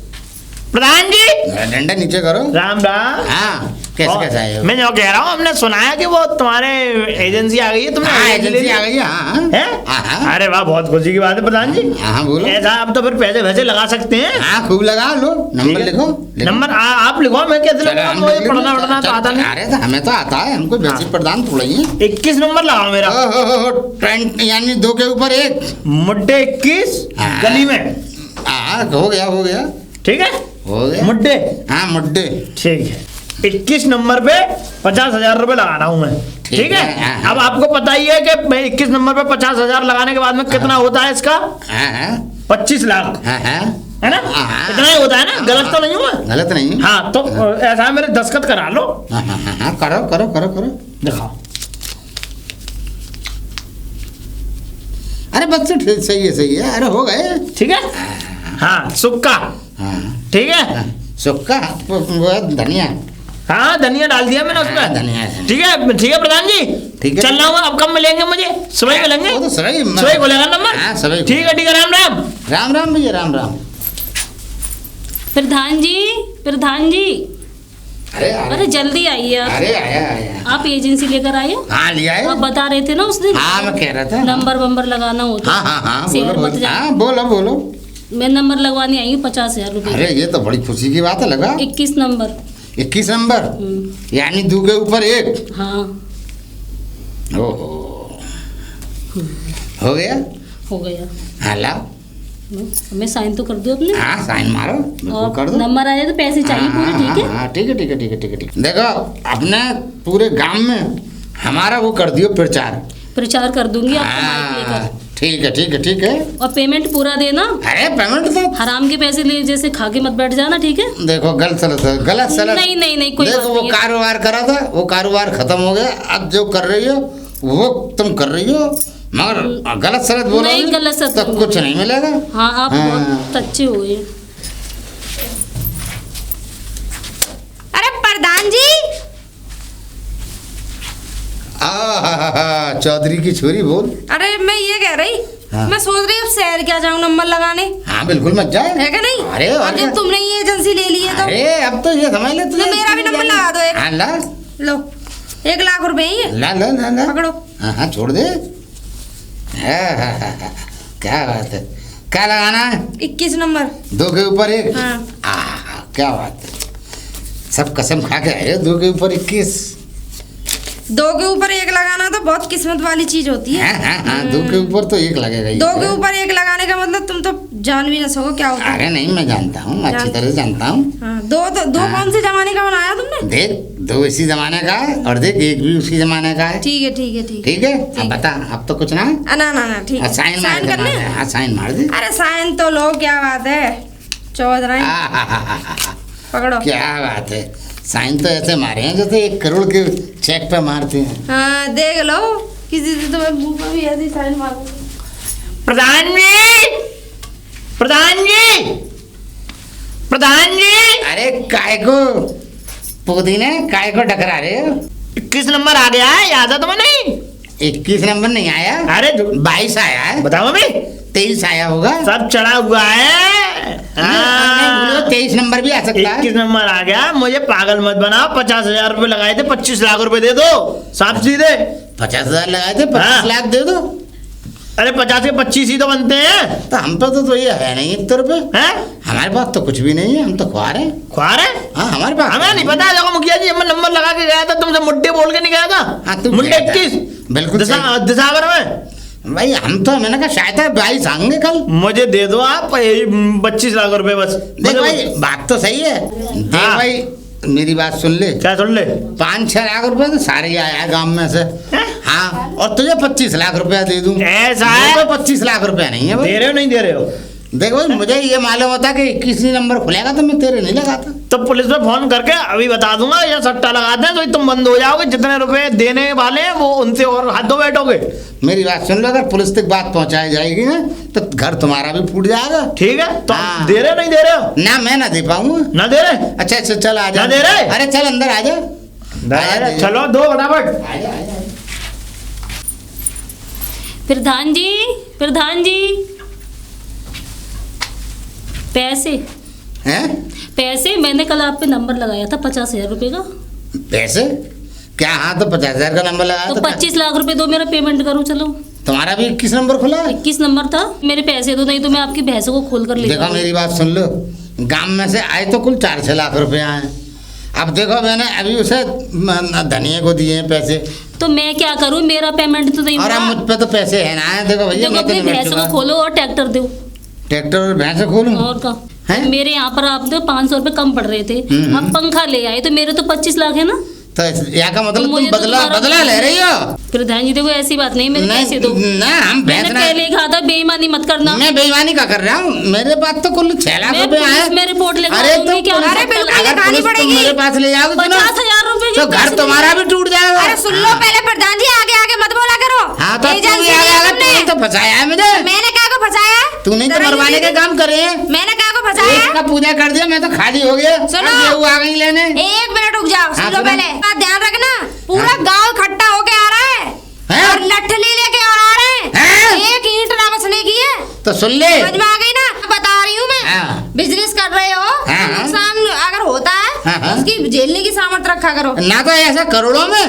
प्रधान जी। डंडा नीचे करो। राम राम। हाँ कैसे कैसे आए हो? मैं जो कह रहा हूँ, हमने सुना है कि वो तुम्हारे एजेंसी आ गई है। तुमने हाँ एजेंसी ले एजेंसी ली? आ गई है। हाँ हैं? हाँ। अरे वाह बहुत खुशी की बात है प्रधान जी। हाँ बोलो। ऐसा आप तो फिर पैसे वैसे लगा सकते हैं। हाँ खूब लगा लो। नंबर लिखो। नंबर आप लिखो, मैं कैसे चलो, लगाऊं? हम मुझे लिख पढ़ना लेंगे। वढ़ना तो आता नहीं। अरे तो हमें तो आता है, हमको बेसिक प्रदान थोड़ा ही है। 21 नंबर लगाओ मेरा। यानी 2 के ऊपर 1। मुड्डे 21 हाँ। गली में। हाँ हो गया। ठीक है हो गया। मुड्डे। हाँ मुड्डे। ठीक है 21 नंबर पे 50,000 रुपए लगा रहा हूँ मैं। ठीक है। हाँ। अब आपको पता ही है कि मैं 21 नंबर पे 50,000 लगाने के बाद में कितना होता है इसका? हाँ 25 लाख हाँ हाँ। है ना? हाँ। इतना ही होता है ना? गलत तो नहीं हुआ? गलत नहीं। हाँ तो ऐसा है, मेरे दस्तखत करा लो। हाँ करो। दिखाओ। अरे बस ठीक सही है। अरे हो गए। ठीक है। हाँ सुक्का। हाँ ठीक है। सुक्का वो धनिया। हाँ धनिया डाल दिया मैंने हाँ, उसमें। धनिया। ठीक है प्रधान जी। ठीक है। चल रहा हूँ, अब कब मिलेंगे मुझे? सुबह मिलेंगे? वो तो सुबह खुलेगा नंबर? हाँ सुबह। ठीक है राम राम। राम भैया राम। प्रधान जी अरे जल्दी आइए आप। अरे आया। आप एजेंसी लेकर आए हो? हाँ लिया है। आप बता रहे थे ना उस दिन। हाँ मैं कह रहा था। नंबर वंबर लगाना होता। हाँ शेयर मत जा। हाँ बोलो। मैं नंबर लगवाने आई हूँ 50,000 रुपए। अरे ये तो बड़ी खुशी की बात है। लगा 21 नंबर। 21 नंबर यानी 2 के ऊपर 1। हाँ ओहो हो गया। हाँ लाओ। मैं साइन तो कर दूँ अपने। हाँ साइन मारो बिल्कुल और कर दो। नंबर आ जाए तो पैसे चाहिए पूरे। ठीक है। हाँ ठीक है। देखो अपने पूरे गांव में हमारा वो कर दियो प्रचार कर दूंगी आपको माइक लेकर। हाँ ठीक है। और पेमेंट पूरा देना। अरे पेमेंट तो हराम के पैसे ले जैसे खा के मत बैठ जाना। ठीक है। देखो गलत सलत नहीं कोई देखो बात वो नहीं है। कारोबार करा था, वो कारोबार खत्म हो गया। अब जो कर रही हो वो तुम कर रही हो, मगर गलत सलत बोलो नहीं, गलत सलत तो नहीं कुछ नहीं मिलेगा। हाँ आप हाँ। बहुत अच्छे हुए। अरे प्रधान जी। चौधरी की छोरी बोल। अरे मैं ये कह रही, हाँ। मैं सोच रही अब शहर क्या जाऊँ नंबर लगाने। हाँ बिल्कुल मत जाए। है क्या नहीं? अरे अब जब तुमने ये एजेंसी ले ली है तो अरे अब तो ये समझ ले तो मेरा भी नंबर लगा दो एक। हाँ ला 1 लाख रुपए ही है। ला पकड़ो। हाँ छोड़ दे। क्या बात है। क्या लगाना है? 21 नंबर 2 के ऊपर 1। हाँ। क्या बात है। सब कसम खा के आए 2 के ऊपर 21। दो के ऊपर एक लगाना तो बहुत किस्मत वाली चीज होती है। हाँ, दो के ऊपर तो एक लगेगा ही। दो के ऊपर एक लगाने का मतलब तुम तो जान भी ना सको क्या होता है। अरे नहीं, मैं जानता हूँ, अच्छी तरह से जानता हूँ। हाँ, दो कौन से जमाने का बनाया तुमने? देख, दो इसी जमाने का है और देख एक भी उसी जमाने का है। ठीक है ठीक है ठीक ठीक है, अब बता, अब तो कुछ ना है। ना ठीक है। साइन मार दे, करने? हाँ साइन मार दे। अरे साइन तो लो, क्या बात है, चौधराइन पकड़ो। क्या बात है, साइन तो ऐसे मारे हैं जैसे 1 करोड़ के चेक पे मारते हैं। हाँ देख लो, किसी से तुम्हें मुंह पर भी ऐसी साइन मारो। प्रधान जी, प्रधान जी, प्रधान जी। अरे काय को पुदीने, काय को टकरा रहे हो? 21 नंबर आ गया है, याद है तुम्हें? नहीं 21 नंबर नहीं आया, अरे 22 आया है। बताओ मम्मी, 23 आया होगा। सब चढ़ा हुआ है। हाँ, 23 नंबर भी आ सकता है। 21 नंबर आ गया। मुझे पागल मत बनाओ। 50,000 रुपए लगाए थे, 25 लाख रुपए दे दो, साफ सीधे। 50,000 लगाए थे, 25 लाख दे दो। अरे 50 के 25 ही तो बनते हैं। तो हम पे तो ये है नहीं इतने रुपए हैं? हमारे पास तो कुछ भी नहीं है, हम तो ख्वार हैं। ख्वार है? हाँ, हमारे पास हमें नहीं पता। देखो मुखिया जी, मैं नंबर लगा के गया था, तुमसे मुड्डे बोल के नहीं गया था। हाँ, तुम मुड्डे गया था। 21 बिल्कुल दिसंबर में। भाई हम तो, मैंने कहा शायद 22 आएंगे कल। मुझे दे दो आप 25 लाख रुपए बस। देख भाई, बात तो सही है। देख हाँ। भाई, मेरी बात सुन ले। क्या सुन ले? 5-6 लाख रुपए तो सारे ही आया है गांव में से। हाँ, और तुझे 25 लाख रुपया दे दूं। ऐसा है? 25 लाख रुपया नहीं है भाई। दे रहे हो नहीं दे रहे हो? देख भाई, मुझे ये मालूम होता कि 21 नंबर खुलेगा तो मैं तेरे नहीं लगाता। तो पुलिस में फोन करके अभी बता दूंगा, या सट्टा लगा दें तो तुम बंद हो जाओगे। जितने रुपए देने वाले हैं वो उनसे और हाथों बैठोगे। मेरी बात सुन लो, अगर पुलिस तक बात पहुंचाई जाएगी ना तो घर तुम्हारा भी फूट जाएगा। ठीक है, तो हाँ। दे रहे नहीं दे रहे हो? ना मैं ना दे पाऊंगा। ना दे रहे? अच्छा चल आ जा। ना दे रहे? अरे चल अंदर आ जा। चलो दो फटाफट। प्रधान जी, प्रधान जी, पैसे हैं? पैसे मैंने कल आप पे नंबर लगाया था 50,000 रुपए का। पैसे क्या? हाँ, तो 50,000 का नंबर लगाया तो था। 25 लाख रुपए दो, मेरा पेमेंट करूं। चलो, तुम्हारा भी 21 नंबर खुला है? 21 नंबर था। मेरे पैसे दो, नहीं तो मैं आपकी भैंसों को खोल कर ले देखो जाऊंगी। मेरी बात सुन लो, गांव में से आए तो कुल 4-6 लाख रुपए आए। अब देखो, मैंने अभी उसे धनिया को दिए हैं पैसे। तो मैं क्या करूं, मेरा पेमेंट तो नहीं और अब हुआ। मुझ पे तो पैसे है ना। देखो भैया, देखो मैं तो अपनी निपट भैंसों को चुका। खोलो और ट्रैक्टर दो। ट्रैक्टर और भैंस खोलूं? और का हैं? मेरे यहाँ पर आप तो 500 रुपए कम पड़ रहे थे, आप पंखा ले आए तो मेरे तो 25 लाख है ना। तो यहाँ का मतलब मुझे तुम तो बदला तुम्हारा- बदला ले रही हो? प्रधान जी देखो, ऐसी बात नहीं, मेरे पैसे दो। ना, हम मैंने भैंस ना, पहले कहा था बेईमानी मत करना। मैं बेईमानी का कर रहा हूँ। मेरे पास तो कुल 6 लाख मैं रुपए आए। पुलिस में रिपोर्ट लिखवा अरे दूंगी क्या? पुलिस- अरे बिल्कुल अगर लिखानी पुलिस तुम पड़ेगी। मेरे पास ले जाओगे तो ना, 50,000 रुपए तो घर तुम्हारा भी टूट जाएगा। अरे सुन लो पहले प्रधान जी, आगे आगे मत बोला करो। हाँ, तो एजेंसी तूने दी है आगे तुमने। तो फंसाया है मुझे। मैंने क्या को फंसाया? तूने तो जरा मरवाने ये के दीदी- काम करे हैं। मैंने क्या को फंसाया? एक का पूजा कर दिया, मैं तो खाली हो गया। सुनो। अब गेहूं आ गई लेने। 1 मिनट रुक जाओ, हाँ, सुन लो सुनो। पहले बात ध्यान रखना। पूरा हाँ। गांव इकट्ठा होके आ रहा है हैं? और लठली लेके और आ रहे हैं। हैं? एक ईंट ना बचने की है। तो सुन ले। समझ में आ गई ना? बता रही हूँ मैं। हाँ। बिजनेस कर रहे हो, हाँ। नुकसान अगर होता है हाँ। उसकी झेलने की सामर्थ्य रखा करो। ना तो ऐसा करोड़ों में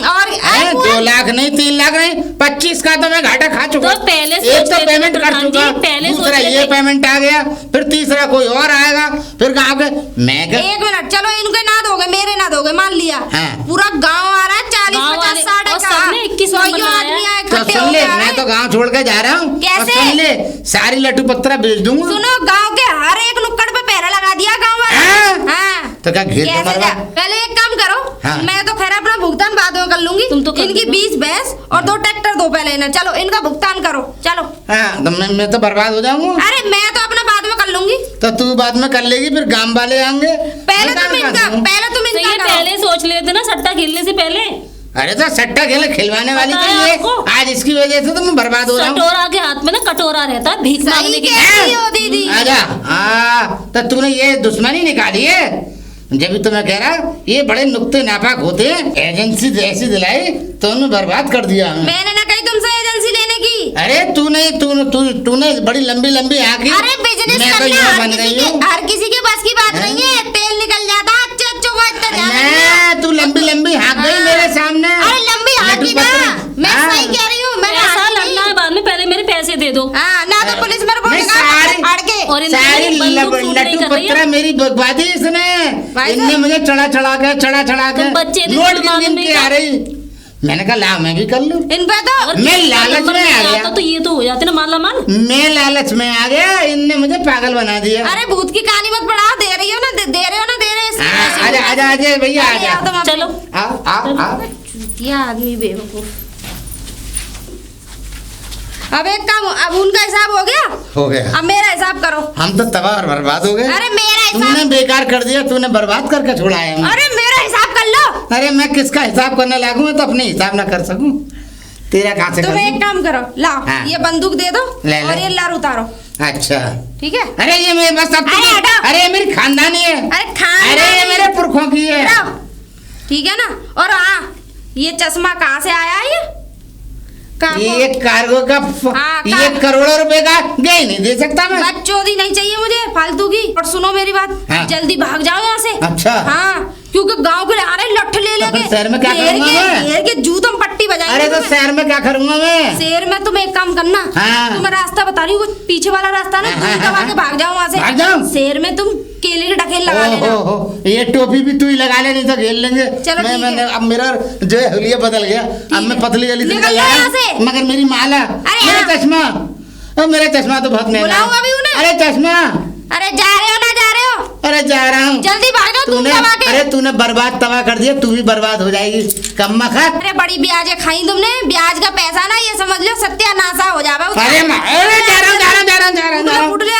और है, 2 लाख नहीं, 3 लाख नहीं, 25 का तो मैं घाटा खा चुका। तो पहले एक सोच तो लेते पेमेंट कर प्रधान जी, चुका, पहले सोच दूसरा ये लेते। पेमेंट आ गया, फिर तीसरा कोई और आएगा, फिर गाँव के मैं क्या। 1 मिनट, चलो इनके ना दोगे, मेरे ना दोगे, मान लिया। हाँ। पूरा गांव आ रहा है, 40, गाँव 50, वाले- 60 और सबने 21 नंबर आदमी लगाया। आए, तो इकट्ठे सुन होके ले, आ रहे मैं हैं। तो गाँव छोड़ के जा रहा हूँ। कैसे? और सुन ले, सारी लट्टू पत्रा बेच दूंगा। सुनो, गांव के हर एक नुक्कड़ पे पहरा लगा दिया गांव वाले। हाँ? हाँ। तो क्या घेर के कैसे मरवा? जा? पहले एक काम करो, हाँ। मैं तो खैर अपना भुगतान बाद में कर लूंगी। तुम तो कर इनकी देना। 20 भैंस और 2 ट्रैक्टर दो पहले इन्हें। चलो इनका भुगतान करो, चलो। हाँ, तो मैं तो बर्बाद हो जाऊंगा। अरे मैं तो अपना बाद में कर लूंगी। तो तू बाद में कर लेगी, फिर गांव वाले आएंगे। पहले मैं तुम कहाँ इनका करूं? तो ये करो। पहले सोच लेते ना, सट्टा खेलने से पहले। अरे तो सट्टा खेल खिलवाने वाली पता तो है ये आपको? आज इसकी वजह से तो मैं बर्बाद हो रहा हूँ। कटोरा के हाथ में ना कटोरा रहता है, भीख मांगने सही की। कह रही हो दीदी। आजा। हाँ, तो तूने ये दुश्मनी निकाली है। जब भी तो मैं कह रहा ये बड़े नुक्ते नापाक होते हैं। एजेंसी ऐसी दिलाई तो उन्हें बर्बाद कर दिया हमें। मैंने ना कही तुमसे एजेंसी लेने की। अरे तूने बड़ी लंबी लंबी आँखी। अरे बिजनेस मैं तो करना यहाँ हर बन किसी गई के हूँ। हर किसी के बस की बात हैं? नहीं है। तेल निकल जाता है, अच्छे को इतना ध्यान नहीं है। मैं तू लंबी लंबी हाँक गई हाँ। मेरे सामने। अरे लंबी लड्डू हाथी ना, पत्थर। मैं हाँ। सही कह रही हूँ। मैंने ऐसा हाथी लड़ना नहीं। है बाद में, पहले मेरे पैसे दे दो। हाँ, ना तो पुलिस मेरे को नहीं, निकाल अड़के। और इनकी सारी बंदूक शूट नहीं लट्टू कर रही है। पत्रा मेरी बर्बादी इसने। भाई इनने साहब। मुझे चढ़ा चढ़ा के तुम बच्चे नहीं, नोट मालूम गिन नहीं के था। आ रही। मैंने कहा ला मैं भी कर लूं। इन पे तो अगर मैं किसी का लालच नंबर में नहीं आ गया। आता तो ये तो हो जाते ना माला माल। मैं लालच में आ गया, इनने मुझे पागल बना दिया। अरे भूत की कहानी मत पढ़ाओ, दे रही हो ना, दे रहे हो ना, दे रहे हो। आजा आजा आजा भैया आजा। चलो आ चूतिया आदमी बेवकूफ। अब एक काम, अब उनका हिसाब हो गया, अब मेरा हिसाब करो। हम तो तबाह और बर्बाद हो गए। अरे मेरा तूने हिसाब, बेकार कर दिया, तूने बर्बाद करके छोड़ाया हमें। अरे मेरा हिसाब कर लो। अरे मैं किसका हिसाब करने लागू, मैं तो अपने हिसाब ना कर सकूं। तेरा कहाँ से कर तुम एक दूं? काम करो, लाओ हाँ। ये बंदूक दे दो ले ले। और ये लार उतारो। अच्छा ठीक है। अरे ये मेरे बस अब अरे हटो। अरे ये मेरी खानदानी है। अरे खानदानी। अरे ये मेरे पुरखों की है। लाओ। ठीक है ना। और हाँ, ये चश्मा कहाँ से आया है? ये कार्गो का हाँ, ये करोड़ों रुपए का गए नहीं दे सकता मैं। बच्चोदी नहीं चाहिए मुझे फालतू की। और सुनो मेरी बात, हाँ। जल्दी भाग जाओ यहाँ से। अच्छा। हाँ, क्योंकि गांव के आ रहे लठ ले लेके शहर में क्या करूंगा मैं? घेर के जूतम पट्टी बजाएंगे। अरे तो शहर में क्या करूंगा मैं? शहर में तुम एक काम करना, हाँ। तुम्हें रास्ता बता रही हूँ, वो पीछे वाला रास्ता ना, हाँ, दूर दबा के भाग जाओ वहाँ से। भाग जाऊं? शहर में तुम केले के ढकेल लगा लेना। हो ये टोपी भी तू ही लगा ले, नहीं तो घेर लेंगे। चलो ठीक है। मैंने अब मेरा जो है हुलिया बदल गया, अब मैं पतली गली से निकल निकल जाओ आया। यहाँ से। मगर मेरी माला, अरे मेरा हाँ। चश्मा, अब मेरा चश्मा तो बहुत महंगा बुलाऊं अभी उन्हें? अरे चश्मा, अरे जा रहे हो ना, जा रहे हो? अरे जा रहा हूँ। जल्दी भाग जाओ तुम तूने दबा के। अरे तूने बर्बाद तबाह कर दिया, तू भी बर्बाद हो जाएगी कम्मा खत। अरे बड़ी ब्याजें खाई तुमने, ब्याज का पैसा ना, ये समझ लो सत्यानाशा हो जाएगा। अरे जा रहा हूँ जा रहा हूँ जा रहा हूँ जा रहा हूँ। उठ ले